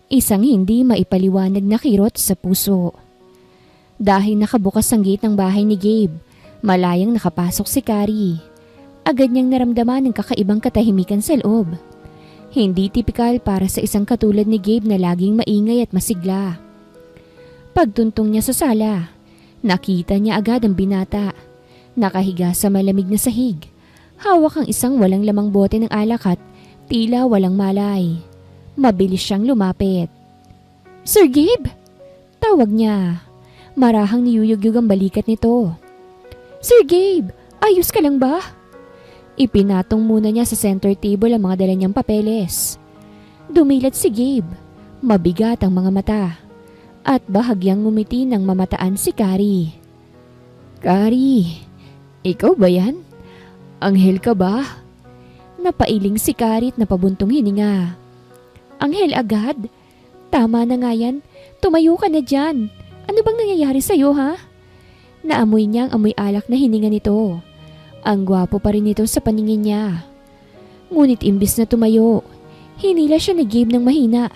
isang hindi maipaliwanag na kirot sa puso. Dahil nakabukas ang gate ng bahay ni Gabe, malayang nakapasok si Kari. Agad niyang naramdaman ang kakaibang katahimikan sa loob. Hindi tipikal para sa isang katulad ni Gabe na laging maingay at masigla. Pagtuntong niya sa sala, nakita niya agad ang binata. Nakahiga sa malamig na sahig. Hawak ang isang walang lamang bote ng alak at tila walang malay. Mabilis siyang lumapit. "Sir Gabe!" Tawag niya. Marahang niyuyugyug ang balikat nito. "Sir Gabe! Ayos ka lang ba?" Ipinatong muna niya sa center table ang mga dala niyang papeles. Dumilat si Gabe. Mabigat ang mga mata. At bahagyang ngumiti nang mamataan si Kari. "Kari, ikaw ba yan? Anghel ka ba?" Napailing si Kari at napabuntong hininga. "Anghel agad? Tama na nga yan. Tumayo ka na dyan. Ano bang nangyayari sa'yo, ha?" Naamoy niya ang amoy alak na hininga nito. Ang gwapo pa rin nito sa paningin niya. Ngunit imbis na tumayo, hinila siya ni Gabe ng mahina.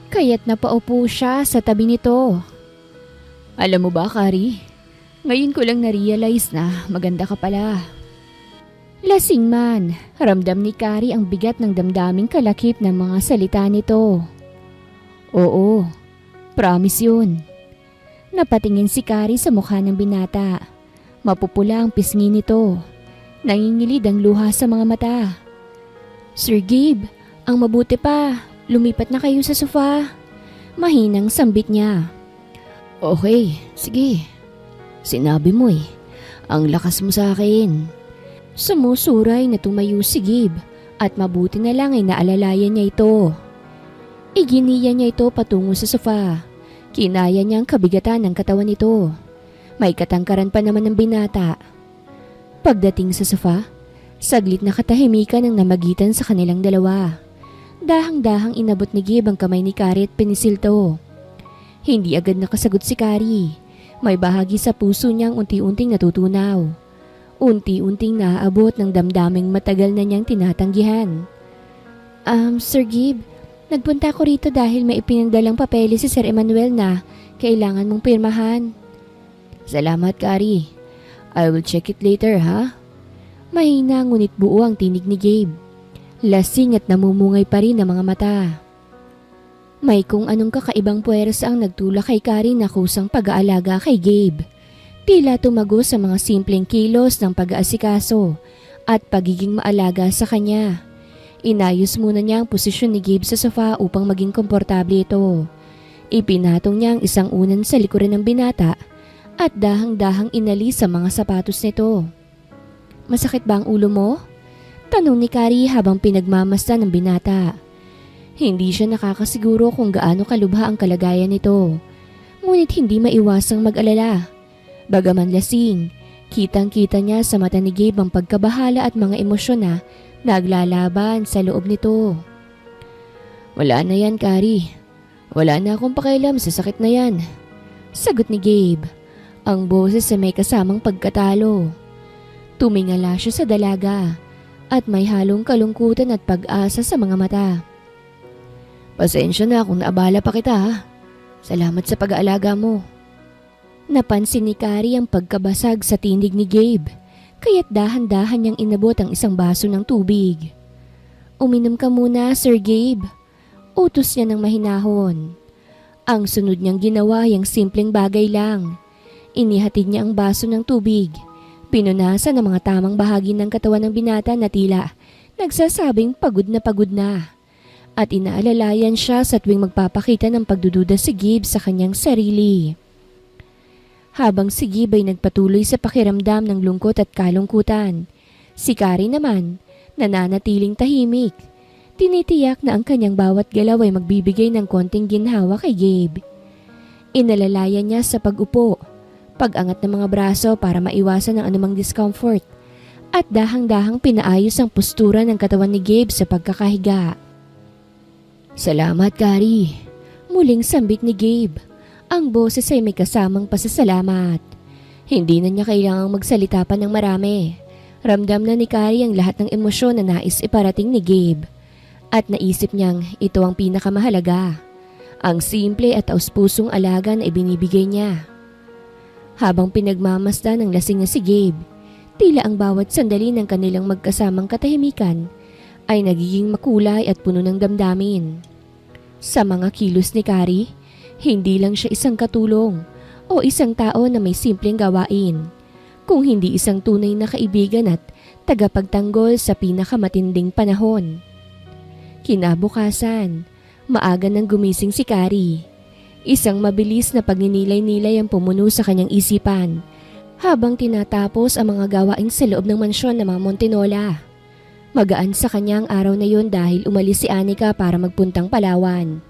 Kaya't napaupo siya sa tabi nito. "Alam mo ba, Kari? Ngayon ko lang na-realize na maganda ka pala." Lasing man, ramdam ni Kari ang bigat ng damdaming kalakip ng mga salita nito. "Oo, promise yun." Napatingin si Kari sa mukha ng binata. Mapupula ang pisngi nito. Nangingilid ang luha sa mga mata. "Sir Gabe, ang mabuti pa, lumipat na kayo sa sofa." Mahinang sambit niya. "Okay, sige. Sinabi mo eh. Ang lakas mo sa akin." Sumusuray na tumayo si Gabe at mabuti na lang ay naalalayan niya ito. Iginiya niya ito patungo sa sofa. Kinaya niya ang kabigatan ng katawan nito. May katangkaran pa naman ng binata. Pagdating sa sofa, saglit na katahimikan ang namagitan sa kanilang dalawa. Dahang-dahang inabot ni Gabe ang kamay ni Kari at pinisil to. Hindi agad nakasagot si Kari. May bahagi sa puso niyang unti-unting natutunaw. Unti-unting naaabot ng damdaming matagal na niyang tinatanggihan. Sir Gabe, nagpunta ko rito dahil may ipinadalang papeles si Sir Emmanuel na kailangan mong pirmahan." "Salamat, Kari. I will check it later, ha?" Mahina ngunit buo ang tinig ni Gabe. Lasing at namumungay pa rin ang mga mata. May kung anong kakaibang puwersa ang nagtulak kay Kari na kusang pag-aalaga kay Gabe. Tila tumago sa mga simpleng kilos ng pag-aasikaso at pagiging maalaga sa kanya. Inayos muna niya ang posisyon ni Gabe sa sofa upang maging komportable ito. Ipinatong niya ang isang unan sa likuran ng binata at dahang-dahang inalis sa mga sapatos nito. "Masakit ba ang ulo mo?" Tanong ni Kari habang pinagmamasdan ng binata. Hindi siya nakakasiguro kung gaano kalubha ang kalagayan nito. Ngunit hindi maiwasang mag-alala. Bagaman lasing, kitang-kita niya sa mata ni Gabe ang pagkabahala at mga emosyon na naglalaban sa loob nito. "Wala na yan, Kari. Wala na akong pakialam sa sakit na yan," sagot ni Gabe. Ang boses sa may kasamang pagkatalo. Tumingala siya sa dalaga at may halong kalungkutan at pag-asa sa mga mata. "Pasensya na kung naabala pa kita, ha. Salamat sa pag-aalaga mo." Napansin ni Kari ang pagkabasag sa tinig ni Gabe, kaya't dahan-dahan niyang inabot ang isang baso ng tubig. "Uminom ka muna, Sir Gabe," utos niya ng mahinahon. Ang sunod niyang ginawa ay ang simpleng bagay lang. Inihatid niya ang baso ng tubig. Pinunasan ang mga tamang bahagi ng katawan ng binata na tila nagsasabing pagod na. At inaalalayan siya sa tuwing magpapakita ng pagdududa si Gabe sa kanyang sarili. Habang si Gabe ay nagpatuloy sa pakiramdam ng lungkot at kalungkutan, si Kari naman nananatiling tahimik. Tinitiyak na ang kanyang bawat galaw ay magbibigay ng konting ginhawa kay Gabe. Inalalayan niya sa pag-upo, pag-angat ng mga braso para maiwasan ang anumang discomfort, at dahang-dahang pinaayos ang postura ng katawan ni Gabe sa pagkakahiga. "Salamat, Kari," muling sambit ni Gabe. Ang boses ay may kasamang pasasalamat. Hindi na niya kailangang magsalita pa ng marami. Ramdam na ni Kari ang lahat ng emosyon na nais iparating ni Gabe. At naisip niyang ito ang pinakamahalaga. Ang simple at taus-pusong alaga na ibinibigay niya. Habang pinagmamasdan ng lasing na si Gabe, tila ang bawat sandali ng kanilang magkasamang katahimikan ay nagiging makulay at puno ng damdamin. Sa mga kilos ni Kari, hindi lang siya isang katulong o isang tao na may simpleng gawain, kung hindi isang tunay na kaibigan at tagapagtanggol sa pinakamatinding panahon. Kinabukasan, maaga nang gumising si Kari. Isang mabilis na pagninilay-nilay ang pumuno sa kanyang isipan habang tinatapos ang mga gawain sa loob ng mansyon ng mga Montinola. Magaan sa kanya ang araw na yun dahil umalis si Anika para magpuntang Palawan.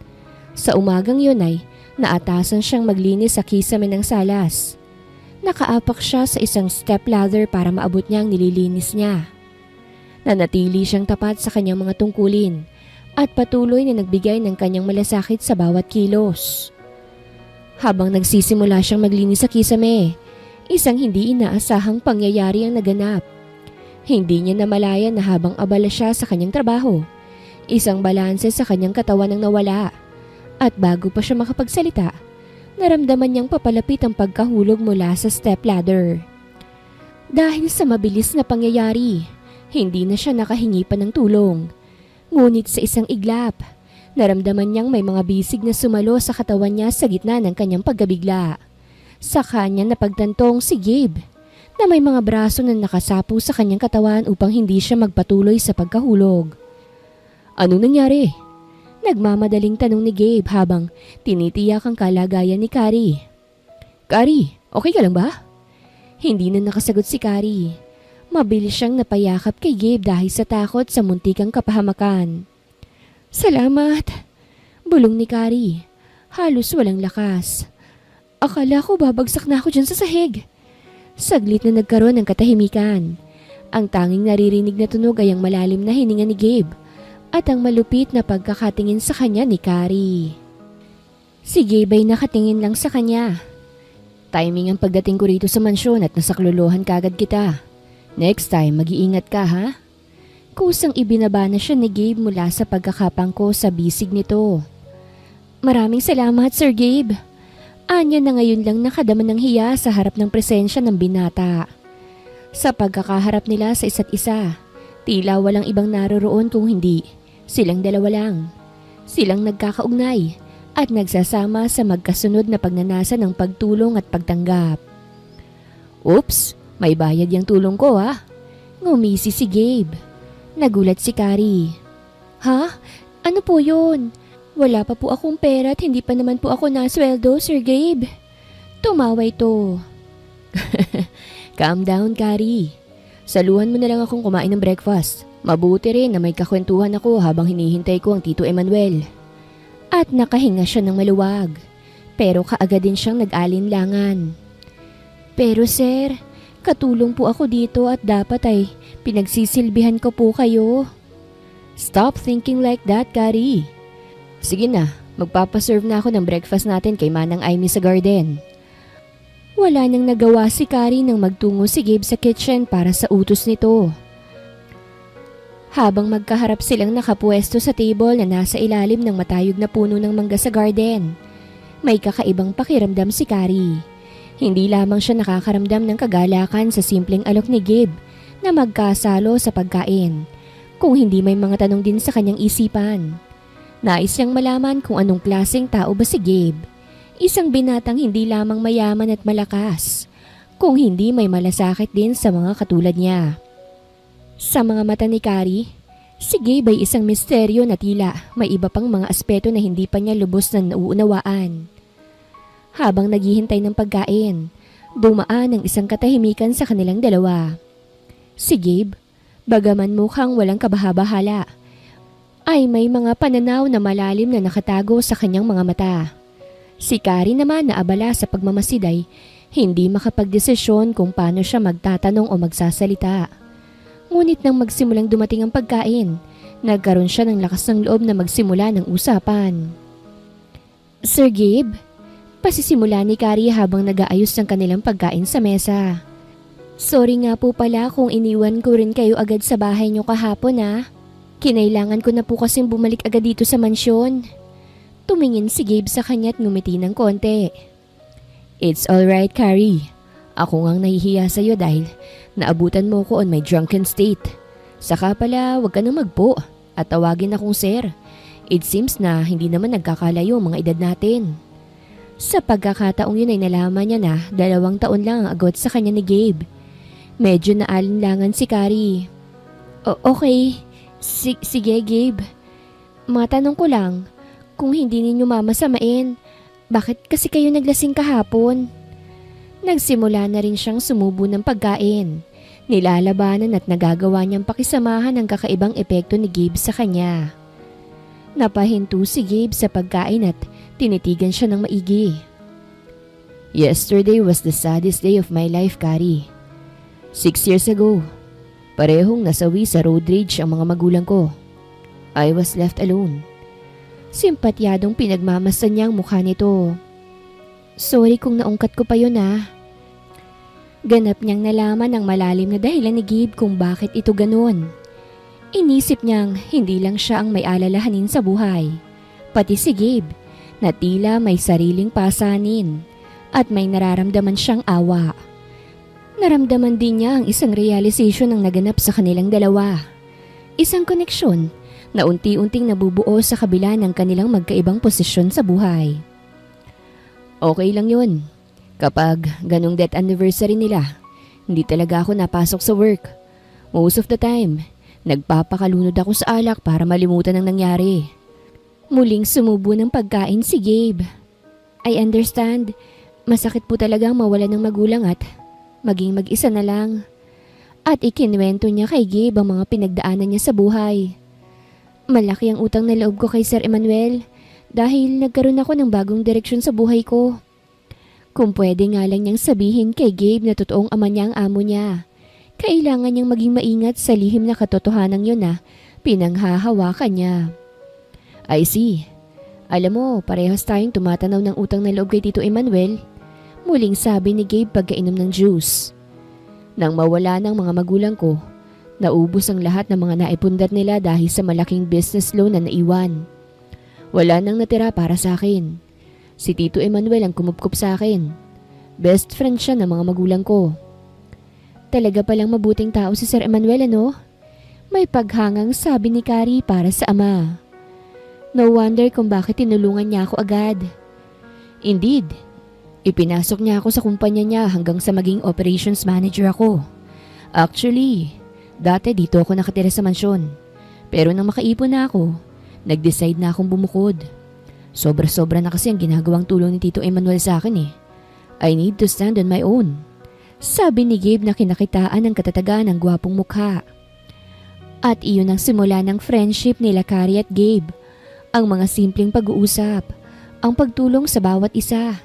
Sa umagang yun ay naatasan siyang maglinis sa kisame ng salas. Nakaapak siya sa isang step ladder para maabot niya ang nililinis niya. Nanatili siyang tapat sa kanyang mga tungkulin at patuloy na nagbigay ng kanyang malasakit sa bawat kilos. Habang nagsisimula siyang maglinis sa kisame, isang hindi inaasahang pangyayari ang naganap. Hindi niya namalayan na habang abala siya sa kanyang trabaho, isang balanse sa kanyang katawan ang nawala. At bago pa siya makapagsalita, naramdaman niyang papalapit ang pagkahulog mula sa stepladder. Dahil sa mabilis na pangyayari, hindi na siya nakahingi pa ng tulong. Ngunit sa isang iglap, naramdaman niyang may mga bisig na sumalo sa katawan niya sa gitna ng kanyang pagkabigla. Sa kanya napagtantong si Gabe na may mga braso na nakasapu sa kanyang katawan upang hindi siya magpatuloy sa pagkahulog. "Ano nangyari?" Nagmamadaling tanong ni Gabe habang tinitiyak ang kalagayan ni Kari. "Kari, okay ka lang ba?" Hindi na nakasagot si Kari. Mabilis siyang napayakap kay Gabe dahil sa takot sa muntikang kapahamakan. "Salamat," bulong ni Kari. Halos walang lakas. "Akala ko babagsak na ako dyan sa sahig." Saglit na nagkaroon ng katahimikan. Ang tanging naririnig na tunog ay ang malalim na hininga ni Gabe at ang malupit na pagkakatingin sa kanya ni Kari. Si Gabe ay nakatingin lang sa kanya. "Timing ang pagdating ko rito sa mansyon at nasaklolohan kagad kita. Next time, mag-iingat ka, ha?" Kusang ibinaba na siya ni Gabe mula sa pagkakapangko sa bisig nito. "Maraming salamat, Sir Gabe." Anya na ngayon lang nakadama ng hiya sa harap ng presensya ng binata. Sa pagkakaharap nila sa isa't isa, tila walang ibang naroroon kung hindi silang dalawa lang. Silang nagkakaugnay at nagsasama sa magkasunod na pagnanasa ng pagtulong at pagtanggap. "Oops, may bayad yung tulong ko, ha?" Ngumisi si Gabe. Nagulat si Kari. "Ha? Ano po yun? Wala pa po akong pera at hindi pa naman po ako nasweldo, Sir Gabe." Tumawa ito. "Calm down, Kari. Saluhan mo na lang akong kumain ng breakfast. Mabuti rin na may kakwentuhan ako habang hinihintay ko ang Tito Emmanuel." At nakahinga siya ng maluwag. Pero kaagad din siyang nag-alinlangan. "Pero sir, katulong po ako dito at dapat ay pinagsisilbihan ko po kayo." "Stop thinking like that, Kari. Sige na, magpapaserve na ako ng breakfast natin kay Manang Amy sa garden." Wala nang nagawa si Kari nang magtungo si Gabe sa kitchen para sa utos nito. Habang magkaharap silang nakapwesto sa table na nasa ilalim ng matayog na puno ng mangga sa garden, may kakaibang pakiramdam si Kari. Hindi lamang siya nakakaramdam ng kagalakan sa simpleng alok ni Gabe na magkasalo sa pagkain, kung hindi may mga tanong din sa kanyang isipan. Nais niyang malaman kung anong klaseng tao ba si Gabe. Isang binatang hindi lamang mayaman at malakas, kung hindi may malasakit din sa mga katulad niya. Sa mga mata ni Kari, si Gabe ay isang misteryo na tila may iba pang mga aspeto na hindi pa niya lubos na nauunawaan. Habang naghihintay ng pagkain, dumaan ang isang katahimikan sa kanilang dalawa. Si Gabe, bagaman mukhang walang kabahabahala, ay may mga pananaw na malalim na nakatago sa kanyang mga mata. Si Kari naman na abala sa pagmamasid ay Hindi makapagdesisyon kung paano siya magtatanong o magsasalita. Ngunit nang magsimulang dumating ang pagkain, nagkaroon siya ng lakas ng loob na magsimula ng usapan. Sir Gabe, pasisimula ni Carrie habang nag-aayos ng kanilang pagkain sa mesa. Sorry nga po pala kung iniwan ko rin kayo agad sa bahay niyo kahapon Kinailangan ko na po kasing bumalik agad dito sa mansyon. Tumingin si Gabe sa kanya at ngumiti ng konti. It's alright, Carrie. Ako ngang nahihiya sa'yo dahil naabutan mo ko on my drunken state. Saka pala, wag ka nang magpo at tawagin akong sir. It seems na hindi naman nagkakalayo ang mga edad natin. Sa pagkakataong yun ay nalaman niya na 2 taon lang ang agot sa kanya ni Gabe. Medyo naalinlangan si Carrie. Okay, sige Gabe. Matanong ko lang, kung hindi ninyo mamasamain, bakit kasi kayo naglasing kahapon? Nagsimula na rin siyang sumubo ng pagkain. Nilalabanan at nagagawa niyang pakisamahan ang kakaibang epekto ni Gabe sa kanya. Napahinto si Gabe sa pagkain at tinitigan siya ng maigi. Yesterday was the saddest day of my life, Carrie. 6 years ago, parehong nasawi sa road rage ang mga magulang ko. I was left alone. Simpatyadong pinagmamasdan niya ang mukha nito. Sorry kung naungkat ko pa yun Ganap niyang nalaman ang malalim na dahilan ni Gabe kung bakit ito ganon. Inisip niyang hindi lang siya ang may alalahanin sa buhay. Pati si Gabe na tila may sariling pasanin at may nararamdaman siyang awa. Naramdaman din niya ang isang realization ang naganap sa kanilang dalawa. Isang koneksyon na unti-unting nabubuo sa kabila ng kanilang magkaibang posisyon sa buhay. Okay lang yun. Kapag ganong death anniversary nila, hindi talaga ako napasok sa work. Most of the time, nagpapakalunod ako sa alak para malimutan ang nangyari. Muling sumubo ng pagkain si Gabe. I understand, masakit po talagang mawalan ng magulang at maging mag-isa na lang. At ikinwento niya kay Gabe ang mga pinagdaanan niya sa buhay. Malaki ang utang na loob ko kay Sir Emmanuel dahil nagkaroon ako ng bagong direksyon sa buhay ko. Kung pwede nga lang niyang sabihin kay Gabe na totoong ama niya ang amo niya. Kailangan niyang maging maingat sa lihim na katotohanan yun pinanghahawakan niya. I see. Alam mo, parehas tayong tumatanaw ng utang na loob kay Tito Emmanuel. Muling sabi ni Gabe pagkainom ng juice. Nang mawala ng mga magulang ko, naubos ang lahat ng mga naipundar nila dahil sa malaking business loan na naiwan. Wala nang natira para sa akin. Si Tito Emmanuel ang kumupkup sa akin. Best friend siya ng mga magulang ko. Talaga palang mabuting tao si Sir Emmanuel May paghangang sabi ni Carrie para sa ama. No wonder kung bakit tinulungan niya ako agad. Indeed, ipinasok niya ako sa kumpanya niya hanggang sa maging operations manager ako. Actually, dati dito ako nakatira sa mansyon. Pero nang makaipon na ako, nag-decide na akong bumukod. Sobra-sobra na kasi ang ginagawang tulong ni Tito Emmanuel sa akin I need to stand on my own. Sabi ni Gabe na kinakitaan ng katatagan ng gwapong mukha. At iyon ang simula ng friendship nila Carrie at Gabe. Ang mga simpleng pag-uusap, ang pagtulong sa bawat isa,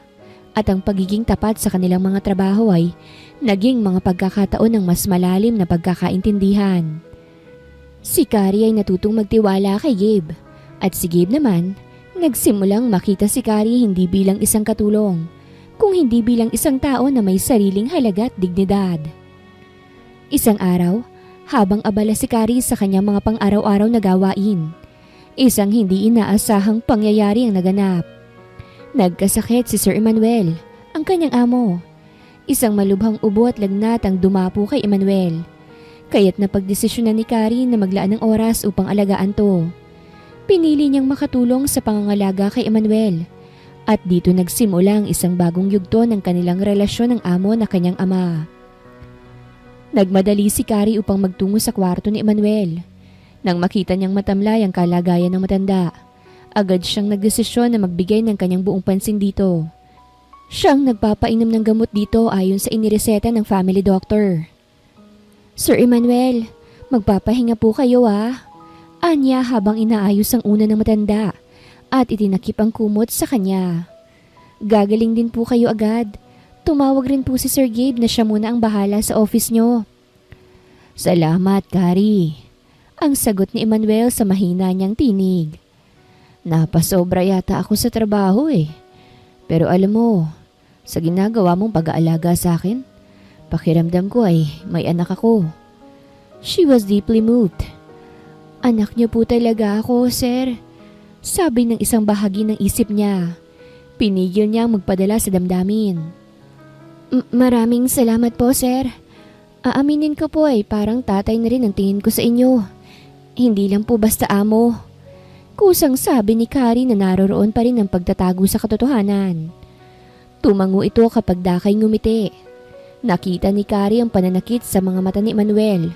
at ang pagiging tapat sa kanilang mga trabaho ay naging mga pagkakataon ng mas malalim na pagkakaintindihan. Si Carrie ay natutong magtiwala kay Gabe, at si Gabe naman, nagsimulang makita si Carrie hindi bilang isang katulong, kung hindi bilang isang tao na may sariling halaga at dignidad. Isang araw, habang abala si Carrie sa kanyang mga pang-araw-araw na gawain, isang hindi inaasahang pangyayari ang naganap. Nagkasakit si Sir Emmanuel, ang kanyang amo. Isang malubhang ubo at lagnat ang dumapo kay Emmanuel. Kaya't napagdesisyonan ni Carrie na maglaan ng oras upang alagaan to. Pinili niyang makatulong sa pangangalaga kay Emmanuel. At dito nagsimula ang isang bagong yugto ng kanilang relasyon ng amo na kanyang ama. Nagmadali si Carrie upang magtungo sa kwarto ni Emmanuel. Nang makita niyang matamlay ang kalagayan ng matanda, agad siyang nagdesisyon na magbigay ng kanyang buong pansin dito. Siyang nagpapainom ng gamot dito ayon sa inireseta ng family doctor. Sir Emmanuel, magpapahinga po kayo Anya habang inaayos ang una ng matanda at itinakip ang kumot sa kanya. Gagaling din po kayo agad. tumawag rin po si Sir Gabe na siya muna ang bahala sa office nyo. Salamat, Kari. Ang sagot ni Emmanuel sa mahina niyang tinig. Napasobra yata ako sa trabaho eh. Pero alam mo, sa ginagawa mong pag-aalaga sa akin, pakiramdam ko ay may anak ako. She was deeply moved. Anak niyo po talaga ako, sir. Sabi ng isang bahagi ng isip niya. Pinigil niya ang magpadala sa damdamin. Maraming salamat po, sir. Aaminin ko po ay parang tatay na rin ang tingin ko sa inyo. Hindi lang po basta amo. Kusang sabi ni Kari na naroroon pa rin ang pagtatago sa katotohanan. Tumango ito kapag dakay ngumiti. Nakita ni Kari ang pananakit sa mga mata ni Manuel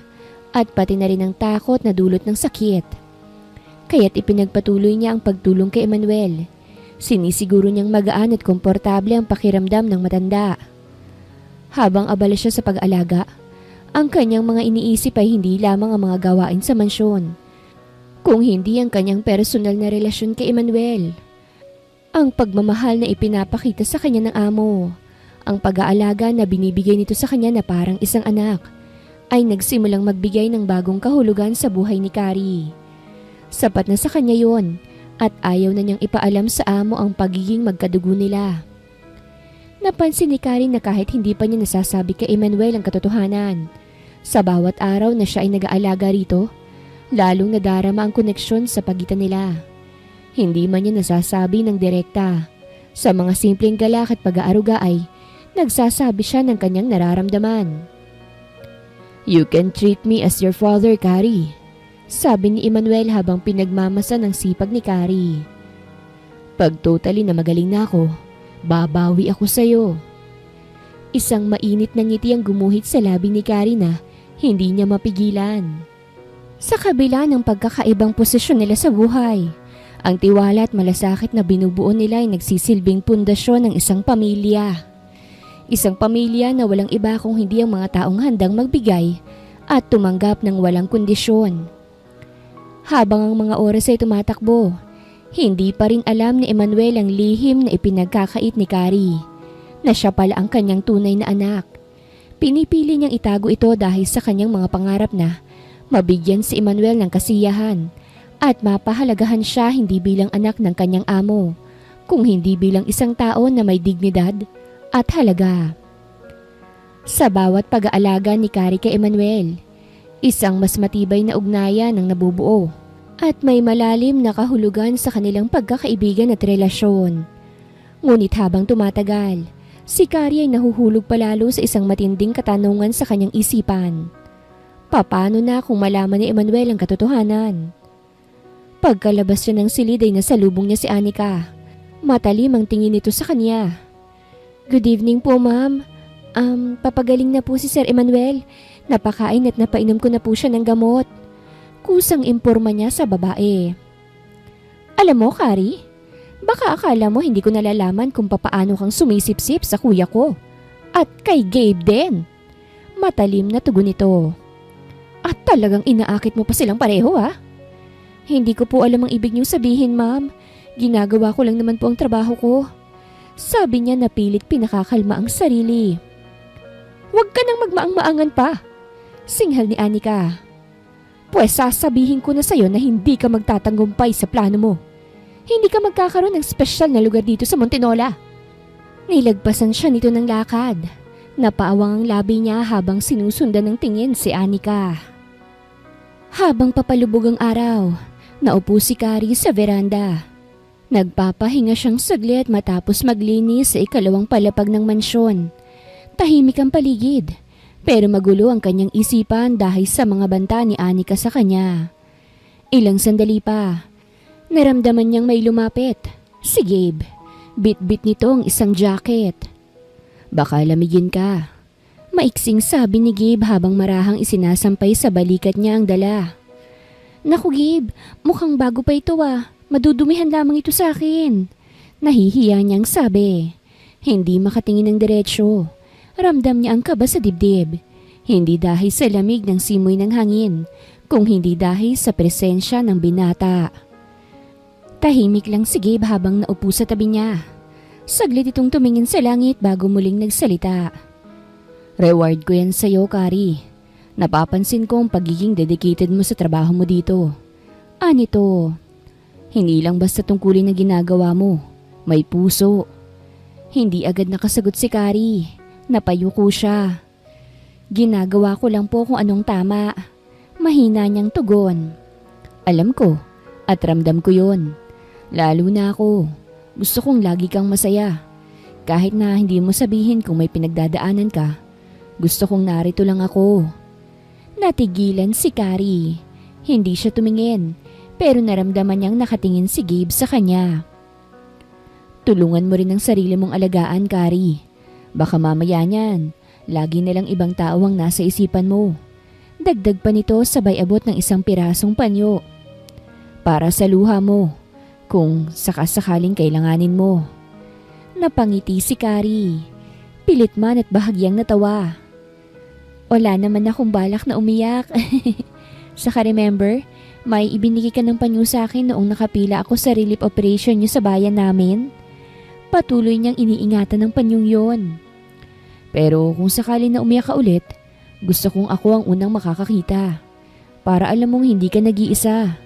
at pati na rin ang takot na dulot ng sakit. Kaya't ipinagpatuloy niya ang pagtulong kay Emmanuel. Sinisiguro niyang magaan at komportable ang pakiramdam ng matanda. Habang abala siya sa pag-alaga, ang kanyang mga iniisip ay hindi lamang ang mga gawain sa mansyon, kung hindi ang kanyang personal na relasyon kay Emmanuel. Ang pagmamahal na ipinapakita sa kanya ng amo, ang pag-aalaga na binibigay nito sa kanya na parang isang anak, ay nagsimulang magbigay ng bagong kahulugan sa buhay ni Kari. Sapat na sa kanya yon at ayaw na niyang ipaalam sa amo ang pagiging magkadugo nila. Napansin ni Kari na kahit hindi pa niya nasasabi kay Emmanuel ang katotohanan, sa bawat araw na siya ay nag-aalaga rito, lalong nadarama ang koneksyon sa pagitan nila. Hindi man niya nasasabi ng direkta. Sa mga simpleng galak at pag-aaruga ay nagsasabi siya ng kanyang nararamdaman. You can treat me as your father, Kari. Sabi ni Emmanuel habang pinagmamasa ng sipag ni Kari. Pag totally na magaling na ako, babawi ako sa'yo. Isang mainit na ngiti ang gumuhit sa labi ni Kari na hindi niya mapigilan. Sa kabila ng pagkakaibang posisyon nila sa buhay, ang tiwala at malasakit na binubuo nila ay nagsisilbing pundasyon ng isang pamilya. Isang pamilya na walang iba kung hindi ang mga taong handang magbigay at tumanggap ng walang kondisyon. Habang ang mga oras ay tumatakbo, hindi pa rin alam ni Emmanuel ang lihim na ipinagkakait ni Kari, na siya pala ang kanyang tunay na anak. Pinipili niyang itago ito dahil sa kanyang mga pangarap na mabigyan si Emmanuel ng kasiyahan at mapahalagahan siya hindi bilang anak ng kanyang amo, kung hindi bilang isang tao na may dignidad at halaga. Sa bawat pag-aalaga ni Kari kay Emmanuel, isang mas matibay na ugnayan ang nabubuo at may malalim na kahulugan sa kanilang pagkakaibigan at relasyon. Ngunit habang tumatagal, si Kari ay nahuhulog palalo sa isang matinding katanungan sa kanyang isipan. Paano na kung malaman ni Emmanuel ang katotohanan? Pagkalabas siya ng silid ay nasalubong niya si Anika. Matalim ang tingin nito sa kanya. Good evening po, ma'am. Papagaling na po si Sir Emmanuel. Napakain at napainom ko na po siya ng gamot. Kusang imporma niya sa babae. Alam mo, Kari, baka akala mo hindi ko nalalaman kung papaano kang sumisip-sip sa kuya ko. At kay Gabe din. Matalim na tugon nito. At talagang inaakit mo pa silang pareho, ha? Hindi ko po alam ang ibig niyong sabihin, ma'am. Ginagawa ko lang naman po ang trabaho ko. Sabi niya na pilit pinakakalma ang sarili. Huwag ka nang magmaang-maangan pa, singhal ni Anika. Pues sasabihin ko na sa'yo na hindi ka magtatanggumpay sa plano mo. Hindi ka magkakaroon ng espesyal na lugar dito sa Montenola. Nilagpasan siya nito ng lakad. Napaawang ang labi niya habang sinusundan ng tingin si Anika. Habang papalubog ang araw, naupo si Kari sa veranda. Nagpapahinga siyang saglit matapos maglinis sa ikalawang palapag ng mansyon. Tahimik ang paligid, pero magulo ang kanyang isipan dahil sa mga banta ni Anika sa kanya. Ilang sandali pa, naramdaman niyang may lumapit. Si Gabe. Bit-bit nito ang isang jacket. Baka lamigin ka. Maiksing sabi ni Gabe habang marahang isinasampay sa balikat niya ang dala. Naku Gabe, mukhang bago pa ito ah. Madudumihan lamang ito sa akin. Nahihiya niyang sabi. Hindi makatingin ng diretsyo. Ramdam niya ang kaba sa dibdib. Hindi dahil sa lamig ng simoy ng hangin, kung hindi dahil sa presensya ng binata. Tahimik lang si Gabe habang naupo sa tabi niya. Saglit itong tumingin sa langit bago muling nagsalita. Reward ko yan sa'yo, Kari. Napapansin ko ang pagiging dedicated mo sa trabaho mo dito. Anito, hindi lang basta tungkulin na ginagawa mo. May puso. Hindi agad nakasagot si Kari. Napayuko siya. Ginagawa ko lang po kung anong tama. Mahina niyang tugon. Alam ko at ramdam ko yon. Lalo na ako. Gusto kong lagi kang masaya. Kahit na hindi mo sabihin kung may pinagdadaanan ka. Gusto kong narito lang ako. Natigilan si Kari. Hindi siya tumingin, pero naramdaman niyang nakatingin si Gabe sa kanya. Tulungan mo rin ang sarili mong alagaan, Kari. Baka mamaya niyan, lagi nalang ibang tao ang nasa isipan mo. Dagdag pa nito sabay abot ng isang pirasong panyo. Para sa luha mo, kung sakasakaling kailanganin mo. Napangiti si Kari. Pilit man at bahagyang natawa. Wala naman akong balak na umiyak. Saka remember, may ibinigay ka ng panyo sa akin noong nakapila ako sa relief operation niyo sa bayan namin. Patuloy niyang iniingatan ng panyong yon. Pero kung sakali na umiyak ka ulit, gusto kong ako ang unang makakakita. Para alam mong hindi ka nag-iisa.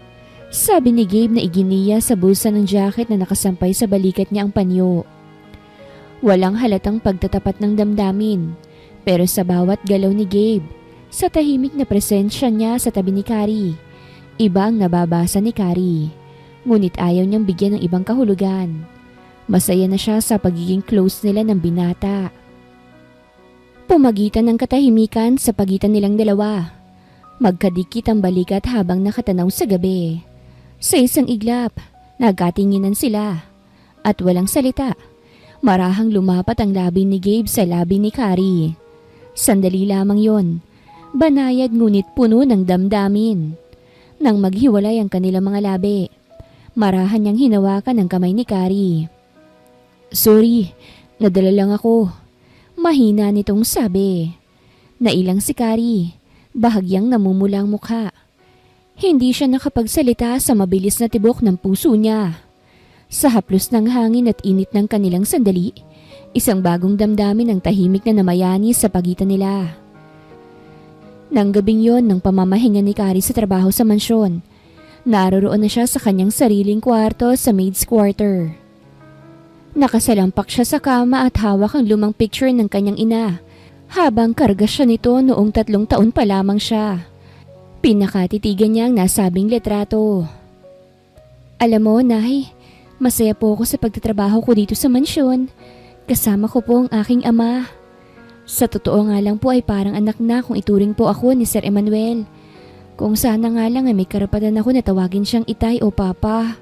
Sabi ni Gabe na iginiya sa bulsa ng jacket na nakasampay sa balikat niya ang panyo. Walang halatang pagtatapat ng damdamin, pero sa bawat galaw ni Gabe, sa tahimik na presensya niya sa tabi ni Kari, iba ang nababasa ni Kari. Ngunit ayaw niyang bigyan ng ibang kahulugan. Masaya na siya sa pagiging close nila ng binata. Pumagitan ng katahimikan sa pagitan nilang dalawa. Magkadikit ang balikat habang nakatanaw sa gabi. Sa isang iglap, nagkatinginan sila. At walang salita, marahang lumapat ang labi ni Gabe sa labi ni Kari. Sandali lamang yon, banayad ngunit puno ng damdamin. Nang maghiwalay ang kanilang mga labi, marahan niyang hinawakan ang kamay ni Kari. Sorry, nadala lang ako. Mahina nitong sabi. Nailang si Kari, bahagyang namumula ang mukha. Hindi siya nakapagsalita sa mabilis na tibok ng puso niya. Sa haplos ng hangin at init ng kanilang sandali, isang bagong damdamin ang tahimik na namayani sa pagitan nila. Nang gabing yon ng pamamahinga ni Kari sa trabaho sa mansyon, naroroon na siya sa kanyang sariling kwarto sa maid's quarter. Nakasalampak siya sa kama at hawak ang lumang picture ng kanyang ina habang karga siya nito noong 3 taon pa lamang siya. Pinakatitigan niya ang nasabing litrato. Alam mo, Nay, masaya po ako sa pagtatrabaho ko dito sa mansyon. Kasama ko po ang aking ama. Sa totoo nga lang po ay parang anak na kung ituring po ako ni Sir Emmanuel. Kung sana nga lang ay may karapatan ako na tawagin siyang itay o papa.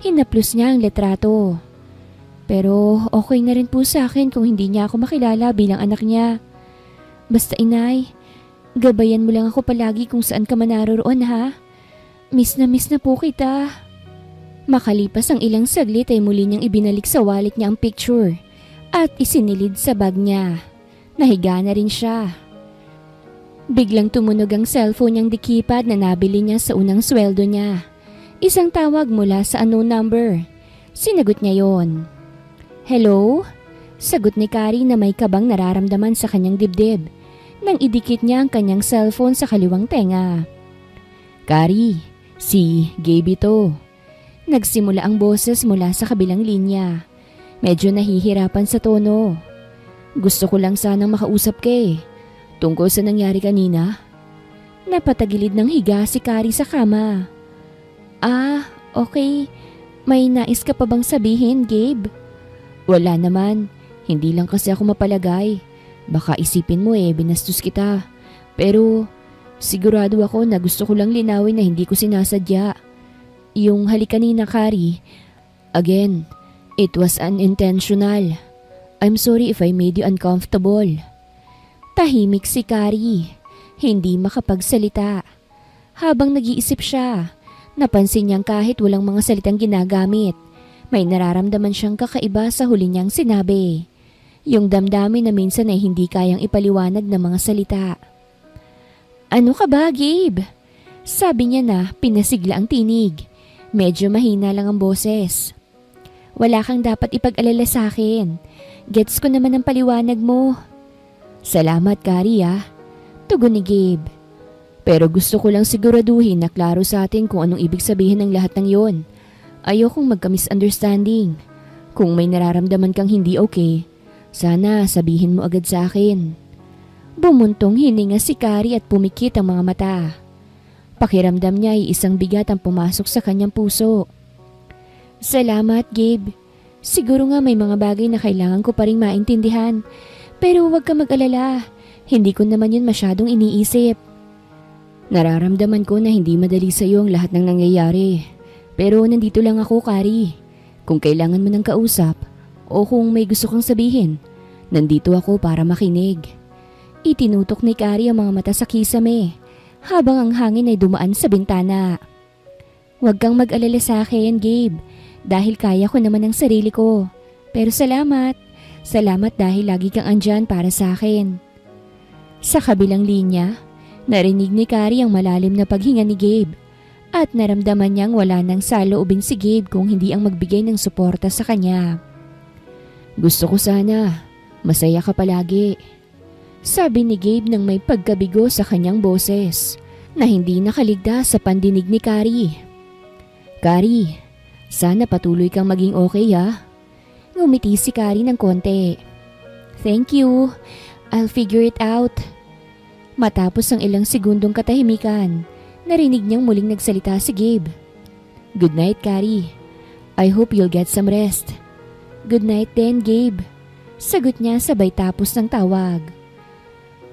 Hinaplos niya ang litrato. Pero okay na rin po sa akin kung hindi niya ako makilala bilang anak niya. Basta inay, gabayan mo lang ako palagi kung saan ka man naroroon ha. Miss na po kita. Makalipas ang ilang saglit ay muli niyang ibinalik sa wallet niya ang picture at isinilid sa bag niya. Nahiga na rin siya. Biglang tumunog ang cellphone niyang dikipad na nabili niya sa unang sweldo niya. Isang tawag mula sa unknown number. Sinagot niya yon. Hello? Sagot ni Kari na may kabang nararamdaman sa kanyang dibdib nang idikit niya ang kanyang cellphone sa kaliwang tenga. Kari, si Gabe ito. Nagsimula ang boses mula sa kabilang linya. Medyo nahihirapan sa tono. Gusto ko lang sanang makausap ka eh. Tungkol sa nangyari kanina. Napatagilid ng higa si Kari sa kama. Ah, okay. May nais ka pa bang sabihin, Gabe? Wala naman. Hindi lang kasi ako mapalagay. Baka isipin mo binastos kita. Pero sigurado ako na gusto ko lang linawin na hindi ko sinasadya. Yung halik kanina, Kari. Again, it was unintentional. I'm sorry if I made you uncomfortable. Tahimik si Kari. Hindi makapagsalita. Habang nag-iisip siya, napansin niyang kahit walang mga salitang ginagamit, may nararamdaman siyang kakaiba sa huli niyang sinabi. Yung damdamin na minsan ay hindi kayang ipaliwanag ng mga salita. Ano ka ba, Gabe? Sabi niya na pinasigla ang tinig. Medyo mahina lang ang boses. Wala kang dapat ipag-alala sa akin. Gets ko naman ang paliwanag mo. Salamat, Kari Tugon ni Gabe. Pero gusto ko lang siguraduhin na klaro sa atin kung anong ibig sabihin ng lahat ng yon. Ayokong magka-misunderstanding. Kung may nararamdaman kang hindi okay, sana sabihin mo agad sa akin. Bumuntong hininga si Kari at pumikit ang mga mata. Pakiramdam niya ay isang bigat ang pumasok sa kanyang puso. Salamat, Gabe. Siguro nga may mga bagay na kailangan ko pa rin maintindihan. Pero huwag ka mag-alala. Hindi ko naman yun masyadong iniisip. Nararamdaman ko na hindi madali sa iyo ang lahat ng nangyayari. Pero nandito lang ako, Kari. Kung kailangan mo ng kausap o kung may gusto kang sabihin, nandito ako para makinig. Itinutok ni Kari ang mga mata sa kisame habang ang hangin ay dumaan sa bintana. Huwag kang mag-alala sa akin, Gabe, dahil kaya ko naman ang sarili ko. Pero salamat. Salamat dahil lagi kang andyan para sa akin. Sa kabilang linya, narinig ni Kari ang malalim na paghinga ni Gabe at naramdaman niyang wala nang saloobin si Gabe kung hindi ang magbigay ng suporta sa kanya. Gusto ko sana, masaya ka palagi. Sabi ni Gabe nang may pagkabigo sa kanyang boses na hindi nakaligtas sa pandinig ni Kari. Kari, sana patuloy kang maging okay Ngumiti si Kari ng konti. Thank you. I'll figure it out. Matapos ang ilang segundong katahimikan, narinig niyang muling nagsalita si Gabe. Good night, Kari. I hope you'll get some rest. Good night din, Gabe. Sagot niya sabay tapos ng tawag.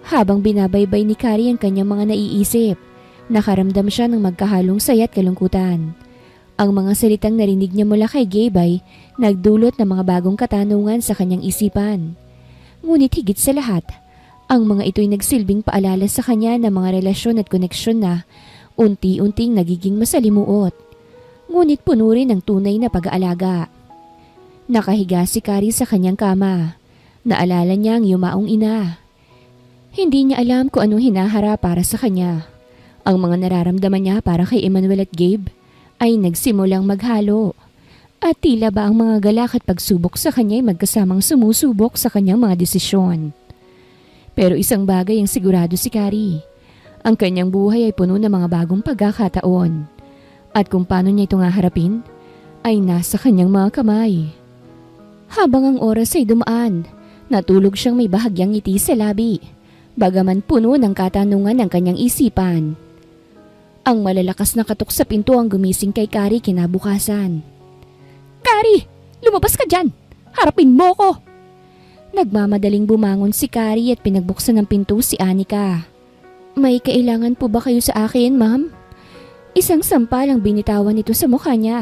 Habang binabaybay ni Kari ang kanyang mga naiisip, nakaramdam siya ng magkahalong saya at kalungkutan. Ang mga salitang narinig niya mula kay Gabe ay nagdulot ng mga bagong katanungan sa kanyang isipan. Ngunit higit sa lahat, ang mga ito'y nagsilbing paalala sa kanya ng mga relasyon at koneksyon na unti-unting nagiging masalimuot. Ngunit puno rin ng tunay na pag-aalaga. Nakahiga si Kari sa kanyang kama. Naalala niya ang yumaong ina. Hindi niya alam kung anong hinaharap para sa kanya. Ang mga nararamdaman niya para kay Emmanuel at Gabe ay nagsimulang maghalo. At tila ba ang mga galak at pagsubok sa kanya ay magkasamang sumusubok sa kanyang mga desisyon. Pero isang bagay ang sigurado si Kari. Ang kanyang buhay ay puno ng mga bagong pagkakataon. At kung paano niya ito nga harapin, ay nasa kanyang mga kamay. Habang ang oras ay dumaan, natulog siyang may bahagyang ngiti sa labi, bagaman puno ng katanungan ng kanyang isipan. Ang malalakas na katok sa pinto ang gumising kay Kari kinabukasan. Kari! Lumabas ka dyan! Harapin mo ko! Nagmamadaling bumangon si Kari at pinagbuksan ng pinto si Anika. May kailangan po ba kayo sa akin, ma'am? Isang sampal ang binitawan nito sa mukha niya.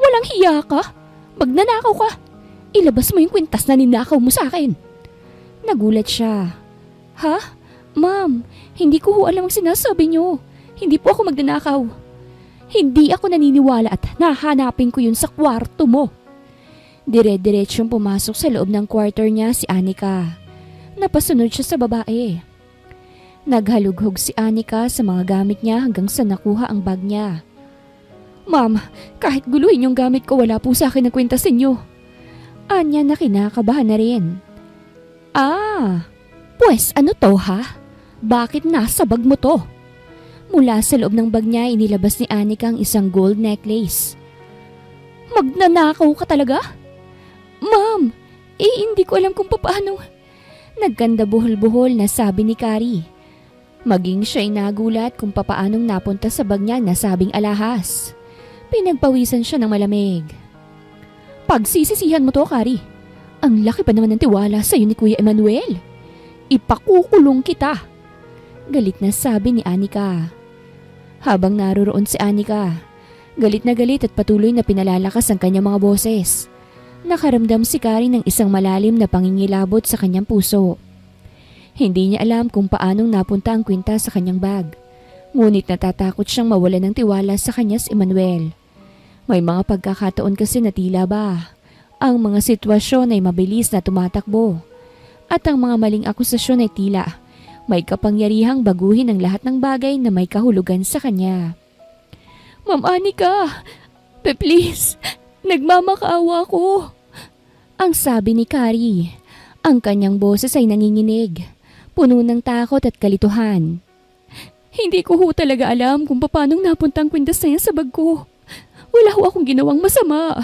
Walang hiya ka! Magnanakaw ka! Ilabas mo yung kwintas na ninakaw mo sa akin! Nagulat siya. Ha? Ma'am, hindi ko ho alam ang sinasabi niyo. Hindi po ako magnanakaw. Hindi ako naniniwala at nahanapin ko yun sa kwarto mo. Dire-diretsyong pumasok sa loob ng quarter niya si Anika. Napasunod siya sa babae. Naghalughog si Anika sa mga gamit niya hanggang sa nakuha ang bag niya. Ma'am, kahit guluhin yung gamit ko, wala po sa akin ang kwintas ninyo. Anya na kinakabahan na rin. Pues ano to ha? Bakit nasa bag mo to? Mula sa loob ng bag niya, inilabas ni Anika ang isang gold necklace. Magnanakaw ka talaga? Ma'am, hindi ko alam kung paano. Nagkanda buhol-buhol na sabi ni Kari. Maging siya'y nagulat kung papaanong napunta sa bag niya na sabing alahas. Pinagpawisan siya ng malamig. Pagsisisihan mo to, Kari. Ang laki pa naman ng tiwala sa'yo ni Kuya Emmanuel. Ipakukulong kita. Galit na sabi ni Anika. Habang naroroon si Anika, galit na galit at patuloy na pinalalakas ang kanyang mga boses. Nakaramdam si Kari ng isang malalim na pangingilabot sa kanyang puso. Hindi niya alam kung paanong napunta ang kwintas sa kanyang bag. Ngunit natatakot siyang mawalan ng tiwala sa kanya si Emmanuel. May mga pagkakataon kasi na tila ba ang mga sitwasyon ay mabilis na tumatakbo. At ang mga maling akusasyon ay tila may kapangyarihang baguhin ang lahat ng bagay na may kahulugan sa kanya. Ma'am Anika, please, Nagmamakaawa ko. Ang sabi ni Kari. Ang kanyang boses ay nanginginig, puno ng takot at kalituhan. Hindi ko ho talaga alam kung paano napunta ang kwintas na yan sa bag ko. Wala ho akong ginawang masama.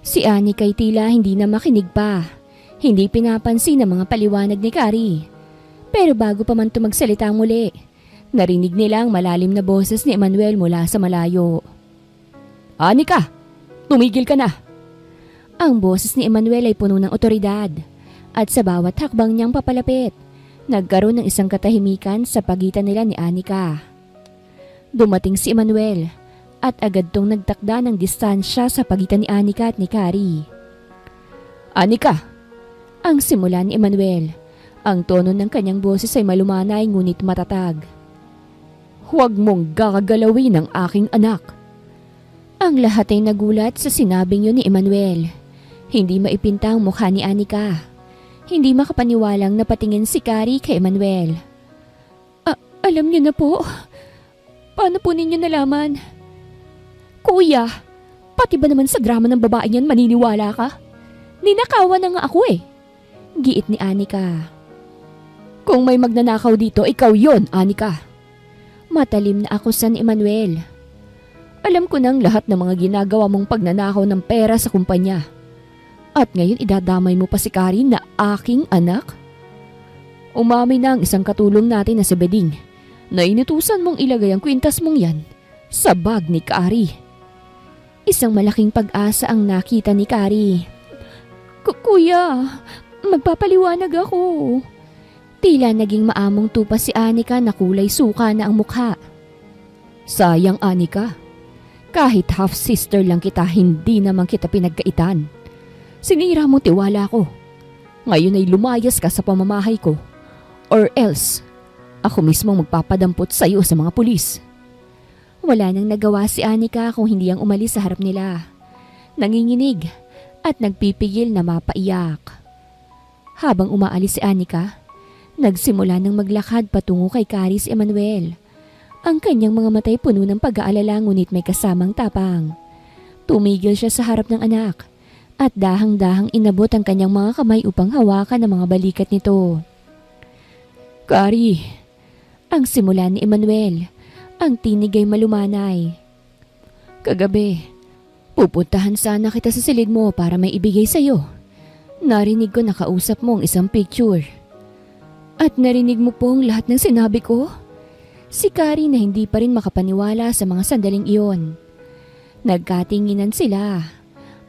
Si Anika ay tila hindi na makinig pa. Hindi pinapansin ang mga paliwanag ni Kari. Pero bago pa man ito magsalita muli, narinig nila ang malalim na boses ni Emmanuel mula sa malayo. Anika, tumigil ka na! Ang boses ni Emmanuel ay puno ng otoridad. At sa bawat hakbang niyang papalapit, nagkaroon ng isang katahimikan sa pagitan nila ni Anika. Dumating si Emmanuel at agad tong nagtakda ng distansya sa pagitan ni Anika at ni Kari. Anika! Ang simula ni Emmanuel. Ang tono ng kanyang boses ay malumanay ngunit matatag. Huwag mong gagalawin ang aking anak. Ang lahat ay nagulat sa sinabing yun ni Emmanuel. Hindi maipinta ang mukha ni Anika. Hindi makapaniwalang napatingin si Kari kay Emmanuel. Alam niyo na po. Paano po ninyo nalaman? Kuya, pati ba naman sa drama ng babae niyan maniniwala ka? Ninakawan na nga ako eh. Giit ni Anika. Kung may magnanakaw dito, ikaw yon, Anika. Matalim na akusan ni Emmanuel. Alam ko nang lahat ng mga ginagawa mong pagnanakaw ng pera sa kumpanya. At ngayon idadamay mo pa si Kari na aking anak? Umamay na ang isang katulong natin na si Beding na inutusan mong ilagay ang kwintas mong yan sa bag ni Kari. Isang malaking pag-asa ang nakita ni Kari. Kuya, magpapaliwanag ako. Tila naging maamong tupa si Anika na kulay suka na ang mukha. Sayang Anika, kahit half-sister lang kita, hindi naman kita pinagkaitan. Sinira mo tiwala ko. Ngayon ay lumayas ka sa pamamahay ko. Or else, ako mismo magpapadampot sa iyo sa mga pulis. Wala nang nagawa si Anika kung hindi ang umalis sa harap nila. Nanginginig at nagpipigil na mapaiyak. Habang umaalis si Anika, nagsimula ng maglakad patungo kay Kari si Emmanuel. Ang kanyang mga matay puno ng pag-aalala ngunit may kasamang tapang. Tumigil siya sa harap ng anak. At dahang-dahang inabot ang kanyang mga kamay upang hawakan ang mga balikat nito. Kari, ang simula ni Emmanuel, ang tinig ay malumanay. Kagabi, pupuntahan sana kita sa silid mo para may ibigay sa'yo. Narinig ko nakausap mo ang isang picture. At narinig mo pong lahat ng sinabi ko? Si Kari na hindi pa rin makapaniwala sa mga sandaling iyon. Nagkatinginan sila.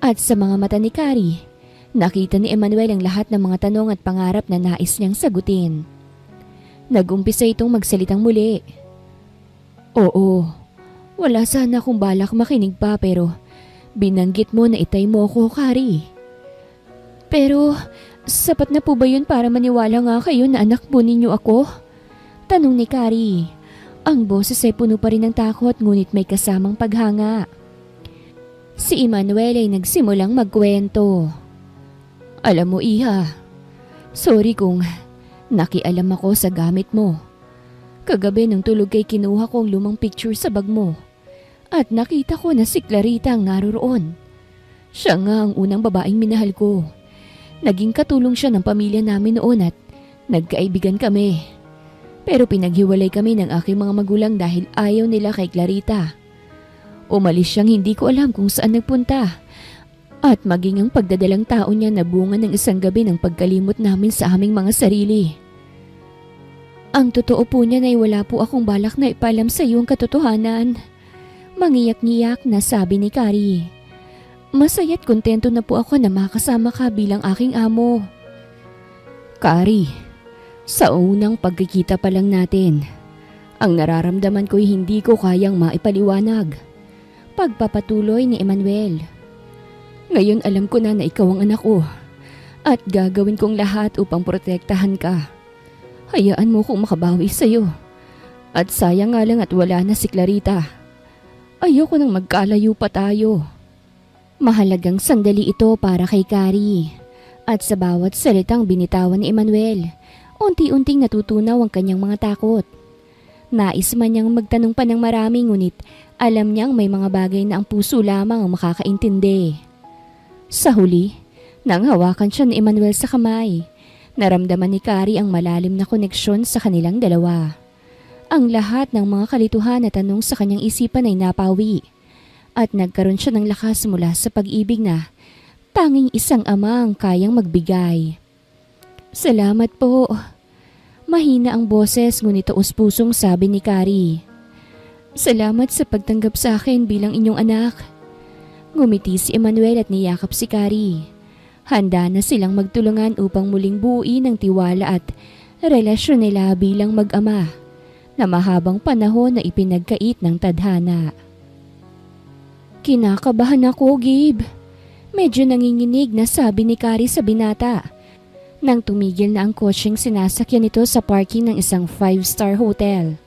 At sa mga mata ni Kari, nakita ni Emmanuel ang lahat ng mga tanong at pangarap na nais niyang sagutin. Nag-umpisa itong magsalitang muli. Oo, wala sana akong balak makinig pa pero binanggit mo na itay mo ako, Kari. Pero sapat na po ba yun para maniwala nga kayo na anak po ninyo ako? Tanong ni Kari. Ang boses ay puno pa rin ng takot ngunit may kasamang paghanga. Si Emmanuel ay nagsimulang magkwento. Alam mo, Iha, sorry kung nakialam ako sa gamit mo. Kagabi nung tulog kay kinuha ko ang lumang picture sa bag mo at nakita ko na si Clarita ang naroroon. Siya nga ang unang babaeng minahal ko. Naging katulong siya ng pamilya namin noon at nagkaibigan kami. Pero pinaghiwalay kami ng aking mga magulang dahil ayaw nila kay Clarita. Umalis siyang hindi ko alam kung saan nagpunta. At maging ang pagdadalang tao niya na bunga ng isang gabi ng pagkalimot namin sa aming mga sarili. Ang totoo po niya ay wala po akong balak na ipalam sa iyo ang katotohanan. Mangiyak-ngiyak na sabi ni Kari. Masaya't kontento na po ako na makasama ka bilang aking amo. Kari, sa unang pagkikita pa lang natin, ang nararamdaman ko'y hindi ko kayang maipaliwanag. Pagpapatuloy ni Emmanuel. Ngayon alam ko na ikaw ang anak ko at gagawin kong lahat upang protektahan ka. Hayaan mo kong makabawi sa'yo. At sayang nga lang at wala na si Clarita. Ayoko nang magkalayo pa tayo. Mahalagang sandali ito para kay Kari. At sa bawat salitang binitawan ni Emmanuel, unti-unting natutunaw ang kanyang mga takot. Nais man niyang magtanong pa ng marami ngunit Alam niyang may mga bagay na ang puso lamang ang makakaintindi. Sa huli, nang hawakan siya ni Emmanuel sa kamay, naramdaman ni Carrie ang malalim na koneksyon sa kanilang dalawa. Ang lahat ng mga kalituhan na tanong sa kanyang isipan ay napawi at nagkaroon siya ng lakas mula sa pag-ibig na tanging isang ama ang kayang magbigay. Salamat po. Mahina ang boses ngunit taos-pusong sabi ni Carrie. Salamat sa pagtanggap sa akin bilang inyong anak. Ngumiti si Emmanuel at niyakap si Carrie. Handa na silang magtulungan upang muling buuin ang tiwala at relasyon nila bilang mag-ama na mahabang panahon na ipinagkait ng tadhana. Kinakabahan ako, Gabe. Medyo nanginginig na sabi ni Carrie sa binata nang tumigil na ang kotseng sinasakyan nito sa parking ng isang 5-star hotel.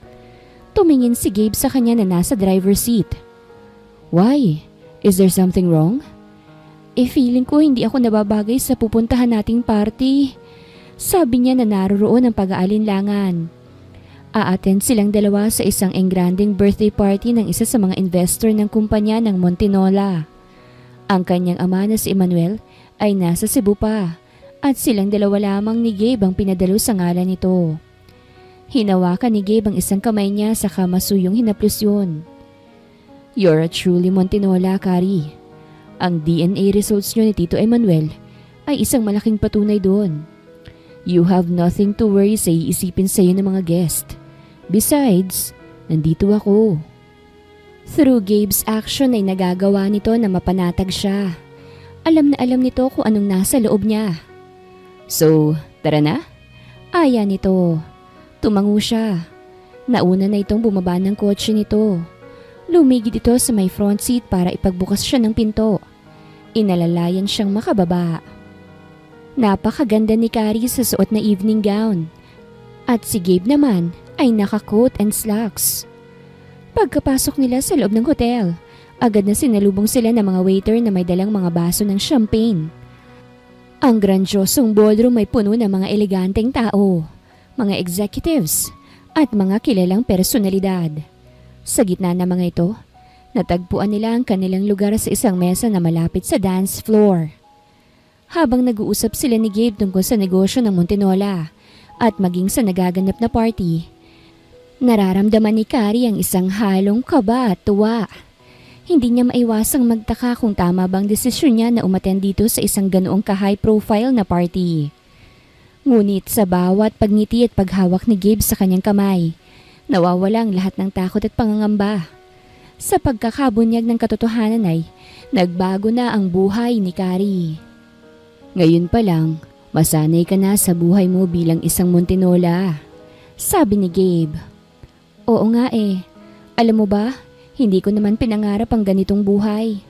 Tumingin si Gabe sa kanya na nasa driver's seat. Why? Is there something wrong? Feeling ko hindi ako nababagay sa pupuntahan nating party. Sabi niya na naroroon ang pag-aalinlangan. A-attend silang dalawa sa isang engranding birthday party ng isa sa mga investor ng kumpanya ng Montinola. Ang kanyang ama na si Emmanuel ay nasa Cebu pa at silang dalawa lamang ni Gabe ang pinadalo sa ngalan nito. Hinawakan ni Gabe ang isang kamay niya sa kamasuyong hinaplos yun. You're a truly Montinola, Carrie. Ang DNA results niyo ni Tito Emmanuel ay isang malaking patunay doon. You have nothing to worry sa iisipin sa iyo ng mga guest. Besides, nandito ako. Through Gabe's action ay nagagawa nito na mapanatag siya. Alam na alam nito kung anong nasa loob niya. So, tara na? Aya nito. Tumango siya. Nauna na itong bumaba ng kotse nito. Lumigid ito sa may front seat para ipagbukas siya ng pinto. Inalalayan siyang makababa. Napakaganda ni Carrie sa suot na evening gown. At si Gabe naman ay naka-coat and slacks. Pagkapasok nila sa loob ng hotel, agad na sinalubong sila ng mga waiter na may dalang mga baso ng champagne. Ang grandiosong ballroom ay puno ng mga eleganteng tao, mga executives, at mga kilalang personalidad. Sa gitna ng mga ito, natagpuan nila ang kanilang lugar sa isang mesa na malapit sa dance floor. Habang nag-uusap sila ni Gabe tungkol sa negosyo ng Montinola at maging sa nagaganap na party, nararamdaman ni Carrie ang isang halong kaba at tuwa. Hindi niya maiwasang magtaka kung tama bang desisyon niya na umattend dito sa isang ganoong ka-high profile na party. Ngunit sa bawat pagngiti at paghawak ni Gabe sa kanyang kamay, nawawala ang lahat ng takot at pangangamba. Sa pagkakabunyag ng katotohanan ay nagbago na ang buhay ni Carrie. Ngayon pa lang, masanay ka na sa buhay mo bilang isang Montinola, sabi ni Gabe. Oo nga Alam mo ba, hindi ko naman pinangarap ang ganitong buhay.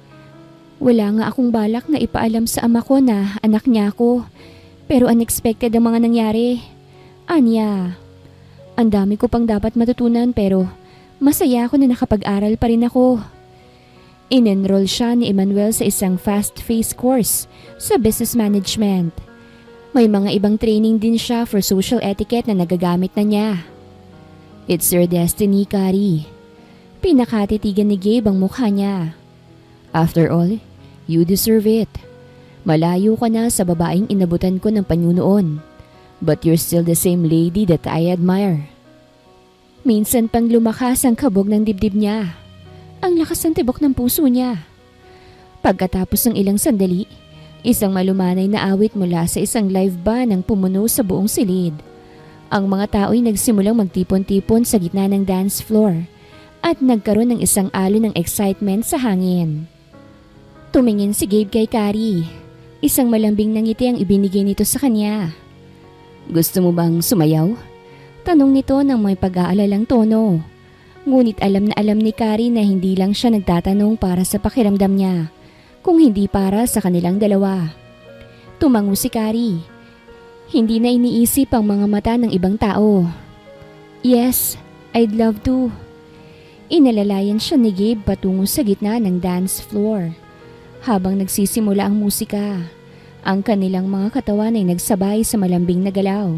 Wala nga akong balak na ipaalam sa ama ko na anak niya ako, pero unexpected ang mga nangyari. Anya, ang dami ko pang dapat matutunan pero masaya ako na nakapag-aral pa rin ako. In-enroll siya ni Emmanuel sa isang fast-paced course sa business management. May mga ibang training din siya for social etiquette na nagagamit na niya. It's your destiny, Carrie. Pinakatitigan ni Gabe ang mukha niya. After all, you deserve it. Malayo ka na sa babaeng inabutan ko ng panyo noon, but you're still the same lady that I admire. Minsan pang lumakas ang kabog ng dibdib niya. Ang lakas ng tibok ng puso niya. Pagkatapos ng ilang sandali, isang malumanay na awit mula sa isang live band ang pumuno sa buong silid. Ang mga tao'y nagsimulang magtipon-tipon sa gitna ng dance floor at nagkaroon ng isang alon ng excitement sa hangin. Tumingin si Gabe kay Carrie. Isang malambing na ngiti ang ibinigay nito sa kanya. Gusto mo bang sumayaw? Tanong nito ng may pag-aalalang tono. Ngunit alam na alam ni Carrie na hindi lang siya nagtatanong para sa pakiramdam niya, kung hindi para sa kanilang dalawa. Tumango si Carrie. Hindi na iniisip ang mga mata ng ibang tao. Yes, I'd love to. Inalalayan siya ni Gabe patungo sa gitna ng dance floor. Habang nagsisimula ang musika, ang kanilang mga katawan ay nagsabay sa malambing na galaw.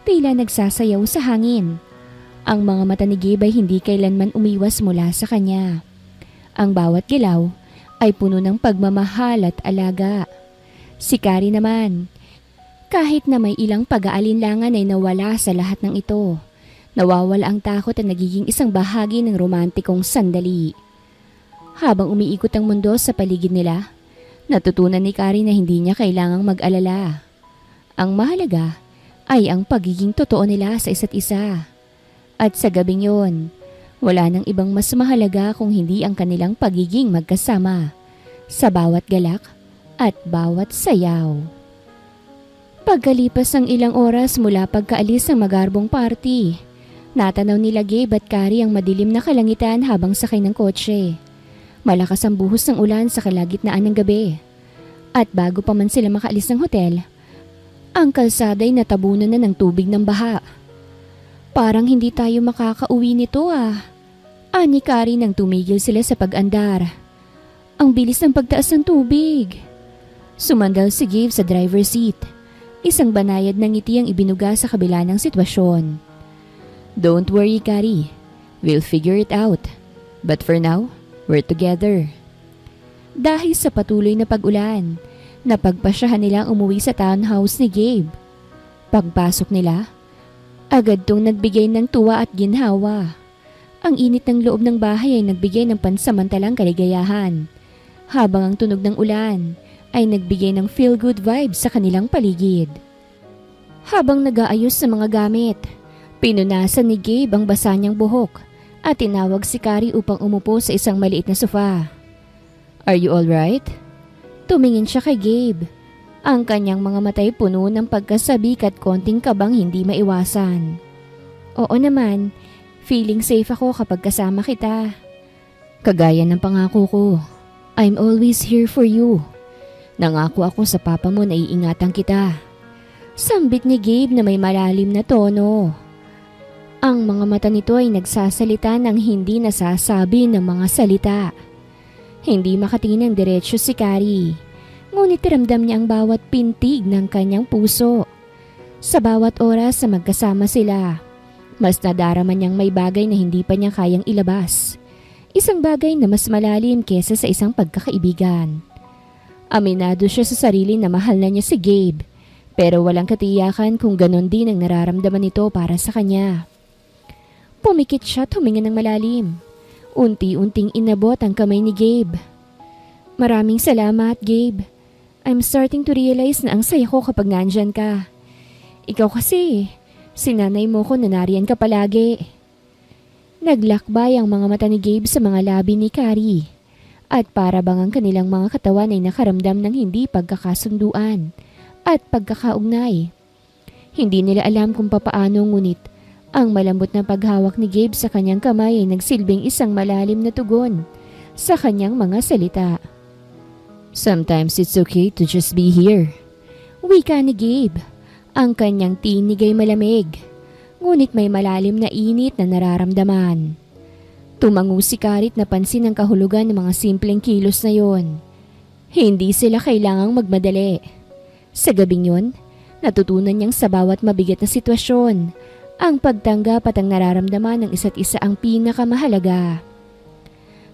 Tila nagsasayaw sa hangin. Ang mga mata ni Gabe ay hindi kailanman umiwas mula sa kanya. Ang bawat galaw ay puno ng pagmamahal at alaga. Si Carrie naman, kahit na may ilang pag-aalinlangan ay nawala sa lahat ng ito. Nawawala ang takot at nagiging isang bahagi ng romantikong sandali. Habang umiikot ang mundo sa paligid nila, natutunan ni Carrie na hindi niya kailangang mag-alala. Ang mahalaga ay ang pagiging totoo nila sa isa't isa. At sa gabing yon, wala nang ibang mas mahalaga kung hindi ang kanilang pagiging magkasama sa bawat galak at bawat sayaw. Pagkalipas ng ilang oras mula pagkaalis ng magarbong party, natanaw nila Gabe at Carrie ang madilim na kalangitan habang sakay ng kotse. Malakas ang buhos ng ulan sa kalagitnaan ng gabi. At bago pa man sila makaalis ng hotel, ang kalsada ay natabunan na ng tubig ng baha. Parang hindi tayo makakauwi nito Ani Carrie nang tumigil sila sa pag-andar. Ang bilis ng pagtaas ng tubig. Sumandal si Gabe sa driver's seat. Isang banayad na ngiti ang ibinuga sa kabila ng sitwasyon. Don't worry, Carrie. We'll figure it out. But for now, we're together. Dahil sa patuloy na pag-ulan, napagpasyahan nilang umuwi sa townhouse ni Gabe. Pagpasok nila, agad tong nagbigay ng tuwa at ginhawa. Ang init ng loob ng bahay ay nagbigay ng pansamantalang kaligayahan, habang ang tunog ng ulan ay nagbigay ng feel-good vibes sa kanilang paligid. Habang nag-aayos sa mga gamit, pinunasan ni Gabe ang basa niyang buhok at tinawag si Carrie upang umupo sa isang maliit na sofa. Are you alright? Tumingin siya kay Gabe. Ang kanyang mga matay puno ng pagkasabik at konting kabang hindi maiwasan. Oo naman, feeling safe ako kapag kasama kita. Kagaya ng pangako ko, I'm always here for you. Nangako ako sa papa mo na iingatan kita. Sambit ni Gabe na may malalim na tono. Ang mga mata nito ay nagsasalita ng hindi nasasabi ng mga salita. Hindi makatingin ng diretsyo si Carrie. Ngunit ramdam niya ang bawat pintig ng kanyang puso. Sa bawat oras na magkasama sila, mas nadarama niyang may bagay na hindi pa niya kayang ilabas. Isang bagay na mas malalim kesa sa isang pagkakaibigan. Aminado siya sa sarili na mahal na niya si Gabe, pero walang katiyakan kung ganon din ang nararamdaman nito para sa kanya. Pumikit siya at huminga ng malalim. Unti-unting inabot ang kamay ni Gabe. Maraming salamat, Gabe. I'm starting to realize na ang saya ko kapag nandyan ka. Ikaw kasi, sinanay mo ko na nariyan ka palagi. Naglakbay ang mga mata ni Gabe sa mga labi ni Carrie. At para bang ang kanilang mga katawan ay nakaramdam ng hindi pagkakasunduan at pagkakaugnay. Hindi nila alam kung papaano, ngunit ang malambot na paghawak ni Gabe sa kanyang kamay ay nagsilbing isang malalim na tugon sa kanyang mga salita. Sometimes it's okay to just be here. Wika ni Gabe. Ang kanyang tinig ay malamig, ngunit may malalim na init na nararamdaman. Tumango si Carrie at napansin ang kahulugan ng mga simpleng kilos na yon. Hindi sila kailangang magmadali. Sa gabing yon, natutunan niyang sa bawat mabigat na sitwasyon, ang pagtanggap at ang nararamdaman ng isa't isa ang pinakamahalaga.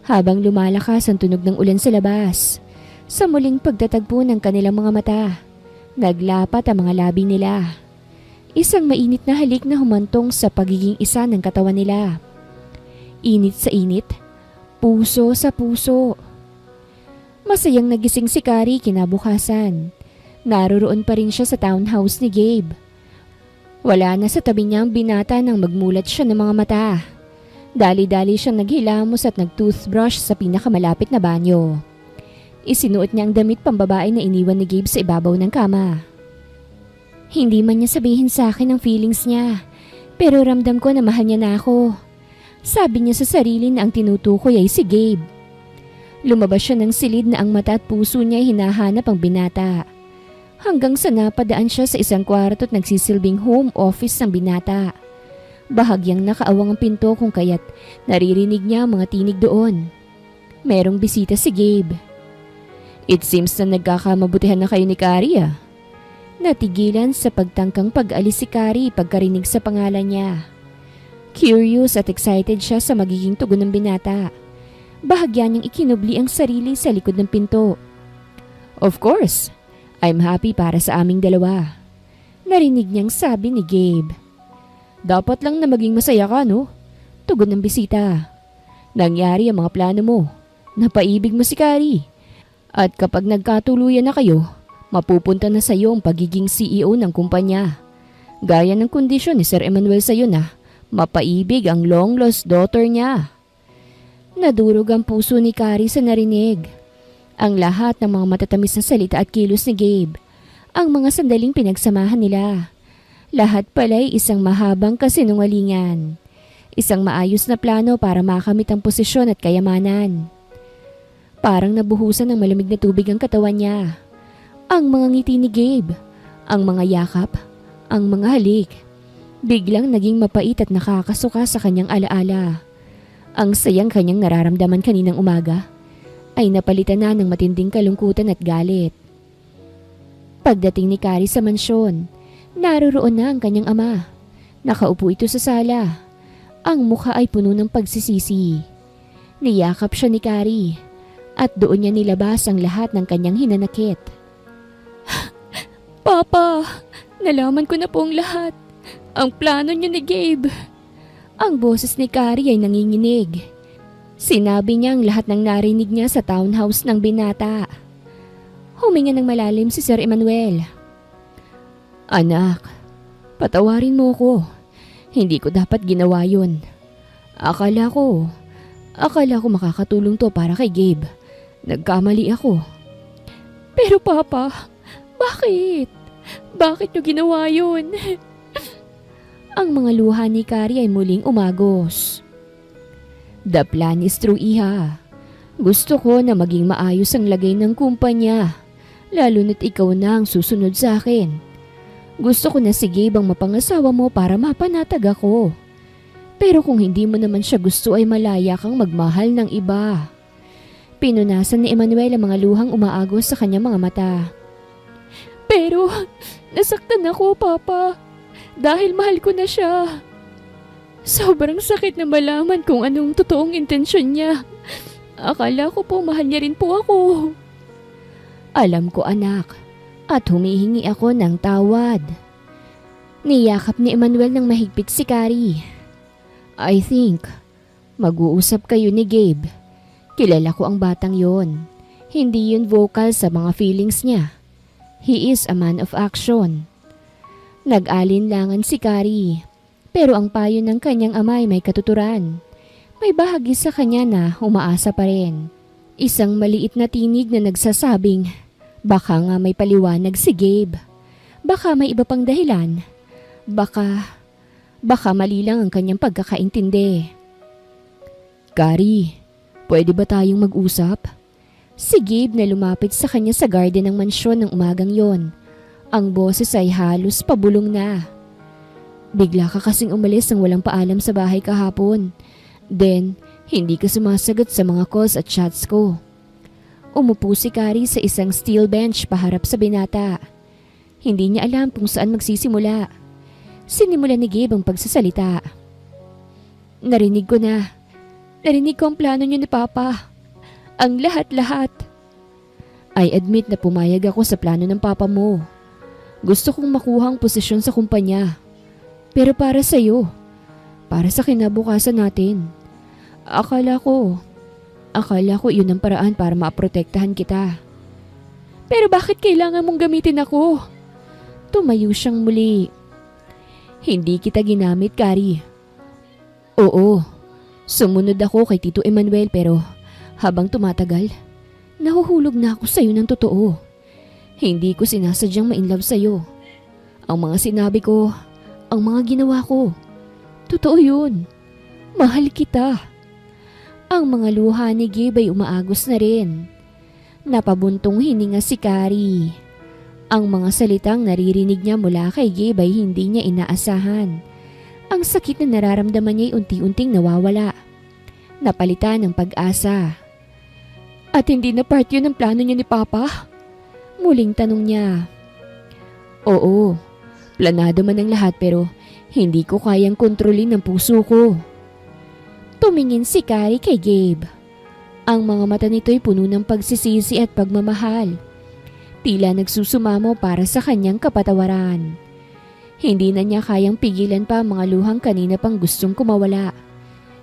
Habang lumalakas ang tunog ng ulan sa labas, sa muling pagtatagpo ng kanilang mga mata, naglapat ang mga labi nila. Isang mainit na halik na humantong sa pagiging isa ng katawan nila. Init sa init, puso sa puso. Masayang nagising si Carrie kinabukasan. Naroroon pa rin siya sa townhouse ni Gabe. Wala na sa tabi niya ang binata nang magmulat siya ng mga mata. Dali-dali siyang naghilamos at nagtoothbrush sa pinakamalapit na banyo. Isinuot niya ang damit pambabae na iniwan ni Gabe sa ibabaw ng kama. Hindi man niya sabihin sa akin ang feelings niya, pero ramdam ko na mahal niya na ako. Sabi niya sa sarili na ang tinutukoy ay si Gabe. Lumabas siya ng silid na ang mata at puso niya ay hinahanap ang binata. Hanggang sa napadaan siya sa isang kwarto at nagsisilbing home office ng binata. Bahagyang nakaawang ang pinto kung kaya't naririnig niya ang mga tinig doon. Merong bisita si Gabe. It seems na nagkakamabutihan na kayo ni Carrie Natigilan sa pagtangkang pag-alis si Carrie pagkarinig sa pangalan niya. Curious at excited siya sa magiging tugon ng binata. Bahagya niyang ikinubli ang sarili sa likod ng pinto. Of course, I'm happy para sa aming dalawa. Narinig niyang sabi ni Gabe. Dapat lang na maging masaya ka, no? Tugon ng bisita. Nangyari ang mga plano mo. Napaibig mo si Carrie. At kapag nagkatuluyan na kayo, mapupunta na sa iyo ang pagiging CEO ng kumpanya. Gaya ng kondisyon ni Sir Emmanuel sa iyo na mapaibig ang long-lost daughter niya. Nadurog ang puso ni Carrie sa narinig. Ang lahat ng mga matatamis na salita at kilos ni Gabe. Ang mga sandaling pinagsamahan nila. Lahat pala'y isang mahabang kasinungalingan. Isang maayos na plano para makamit ang posisyon at kayamanan. Parang nabuhusan ng malamig na tubig ang katawan niya. Ang mga ngiti ni Gabe, ang mga yakap, ang mga halik. Biglang naging mapait at nakakasuka sa kanyang alaala. Ang sayang kanyang nararamdaman kaninang umaga ay napalitan na ng matinding kalungkutan at galit. Pagdating ni Carrie sa mansyon, naroroon na ang kanyang ama. Nakaupo ito sa sala. Ang mukha ay puno ng pagsisisi. Niyakap siya ni Carrie at doon niya nilabas ang lahat ng kanyang hinanakit. Papa, nalaman ko na po ang lahat. Ang plano niyo ni Gabe. Ang boses ni Carrie ay nanginginig. Sinabi niya ang lahat ng narinig niya sa townhouse ng binata. Huminga ng malalim si Sir Emmanuel. Anak, patawarin mo ko. Hindi ko dapat ginawa yun. Akala ko makakatulong to para kay Gabe. Nagkamali ako. Pero Papa, bakit? Bakit niyo ginawa yun? Ang mga luha ni Carrie ay muling umagos. The plan is true, Iha. Gusto ko na maging maayos ang lagay ng kumpanya, lalo na't ikaw na ang susunod sa akin. Gusto ko na si Gabe ang mapangasawa mo para mapanatag ako. Pero kung hindi mo naman siya gusto ay malaya kang magmahal ng iba. Pinunasan ni Emmanuel ang mga luhang umaagos sa kanyang mga mata. Pero nasaktan ako, Papa. Dahil mahal ko na siya. Sobrang sakit na malaman kung anong totoong intensyon niya. Akala ko po mahal niya rin po ako. Alam ko, anak, at humihingi ako ng tawad. Niyakap ni Emmanuel ng mahigpit si Carrie. I think mag-uusap kayo ni Gabe. Kilala ko ang batang yon. Hindi yun vocal sa mga feelings niya. He is a man of action. Nag-alinlangan si Carrie, pero ang payo ng kanyang ama ay may katuturan. May bahagi sa kanya na umaasa pa rin. Isang maliit na tinig na nagsasabing, baka nga may paliwanag si Gabe. Baka may iba pang dahilan. Baka mali lang ang kanyang pagkakaintindi. Carrie, pwede ba tayong mag-usap? Si Gabe na lumapit sa kanya sa garden ng mansyon ng umagang yon. Ang boses ay halos pabulong na. Bigla ka kasing umalis nang walang paalam sa bahay kahapon. Then, hindi ka sumasagot sa mga calls at chats ko. Umupo si Carrie sa isang steel bench paharap sa binata. Hindi niya alam kung saan magsisimula. Sinimula ni Gabe ang pagsasalita. Narinig ko ang plano niyo ni Papa. Ang lahat-lahat. I admit na pumayag ako sa plano ng Papa mo. Gusto kong makuha ang posisyon sa kumpanya. Pero para sa iyo. Para sa kinabukasan natin. Akala ko iyon ang paraan para maprotektahan kita. Pero bakit kailangan mong gamitin ako? Tumayo siyang muli. Hindi kita ginamit, Carrie. Oo, sumunod ako kay Tito Emmanuel pero habang tumatagal, nahuhulog na ako sa iyo ng totoo. Hindi ko sinasadyang ma-inlove sa iyo. Ang mga sinabi ko, ang mga ginawa ko, totoo yun. Mahal kita. Ang mga luha ni Gabe ay umaagos na rin. Napabuntong hininga si Carrie. Ang mga salitang naririnig niya mula kay Gabe ay hindi niya inaasahan. Ang sakit na nararamdaman niya ay unti-unting nawawala. Napalitan ng pag-asa. At hindi na part yun ng plano niya ni Papa? Muling tanong niya. Oo, planado man ang lahat pero Hindi ko kayang kontrolin ang puso ko. Tumingin si Carrie kay Gabe. Ang mga mata nito'y puno ng pagsisisi at pagmamahal. Tila nagsusumamo para sa kanyang kapatawaran. Hindi na niya kayang pigilan pa ang mga luhang kanina pang gustong kumawala.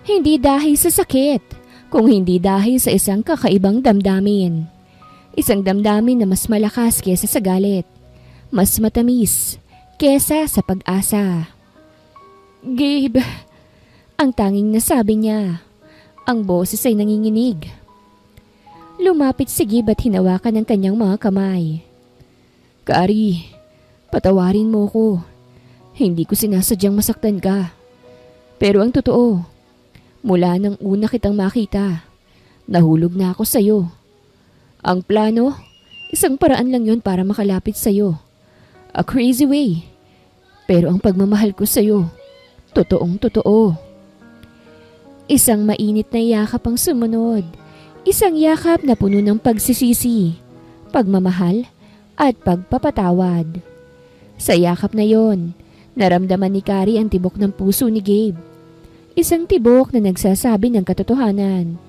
Hindi dahil sa sakit, kung hindi dahil sa isang kakaibang damdamin. Isang damdamin na mas malakas kesa sa galit. Mas matamis kesa sa pag-asa. Gabe, ang tanging nasabi niya. Ang boses ay nanginginig. Lumapit si Gabe at hinawakan ang kanyang mga kamay. Carrie, patawarin mo ko. Hindi ko sinasadyang masaktan ka. Pero ang totoo, mula nang una kitang makita, nahulog na ako sa'yo. Ang plano, isang paraan lang yon para makalapit sa'yo. A crazy way. Pero ang pagmamahal ko sa'yo, totoong totoo. Isang mainit na yakap ang sumunod. Isang yakap na puno ng pagsisisi, pagmamahal at pagpapatawad. Sa yakap na yon, naramdaman ni Carrie ang tibok ng puso ni Gabe. Isang tibok na nagsasabi ng katotohanan.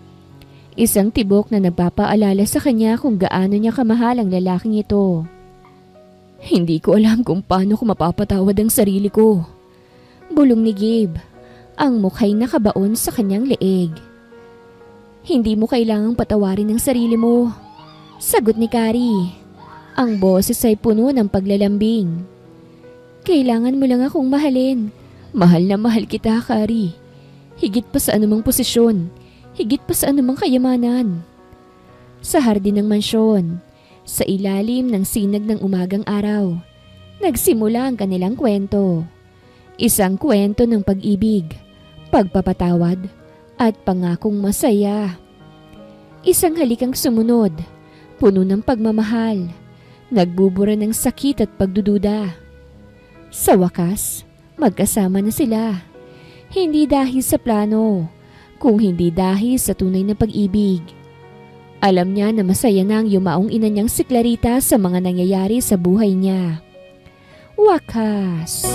Isang tibok na nagpapaalala sa kanya kung gaano niya kamahal ang lalaking ito. Hindi ko alam kung paano ko mapapatawad ang sarili ko. Bulong ni Gabe, ang mukha'y nakabaon sa kanyang leeg. Hindi mo kailangang patawarin ang sarili mo, sagot ni Carrie. Ang boses ay puno ng paglalambing. Kailangan mo lang akong mahalin. Mahal na mahal kita, Carrie. Higit pa sa anumang posisyon, higit pa sa anumang kayamanan. Sa hardin ng mansyon, sa ilalim ng sinag ng umagang araw, nagsimula ang kanilang kwento. Isang kwento ng pag-ibig, pagpapatawad at pangakong masaya. Isang halikang sumunod, puno ng pagmamahal, nagbubura ng sakit at pagdududa. Sa wakas, magkasama na sila. Hindi dahil sa plano, kung hindi dahil sa tunay na pag-ibig. Alam niya na masaya na ang yumaong ina niyang si Clarita sa mga nangyayari sa buhay niya. Wakas!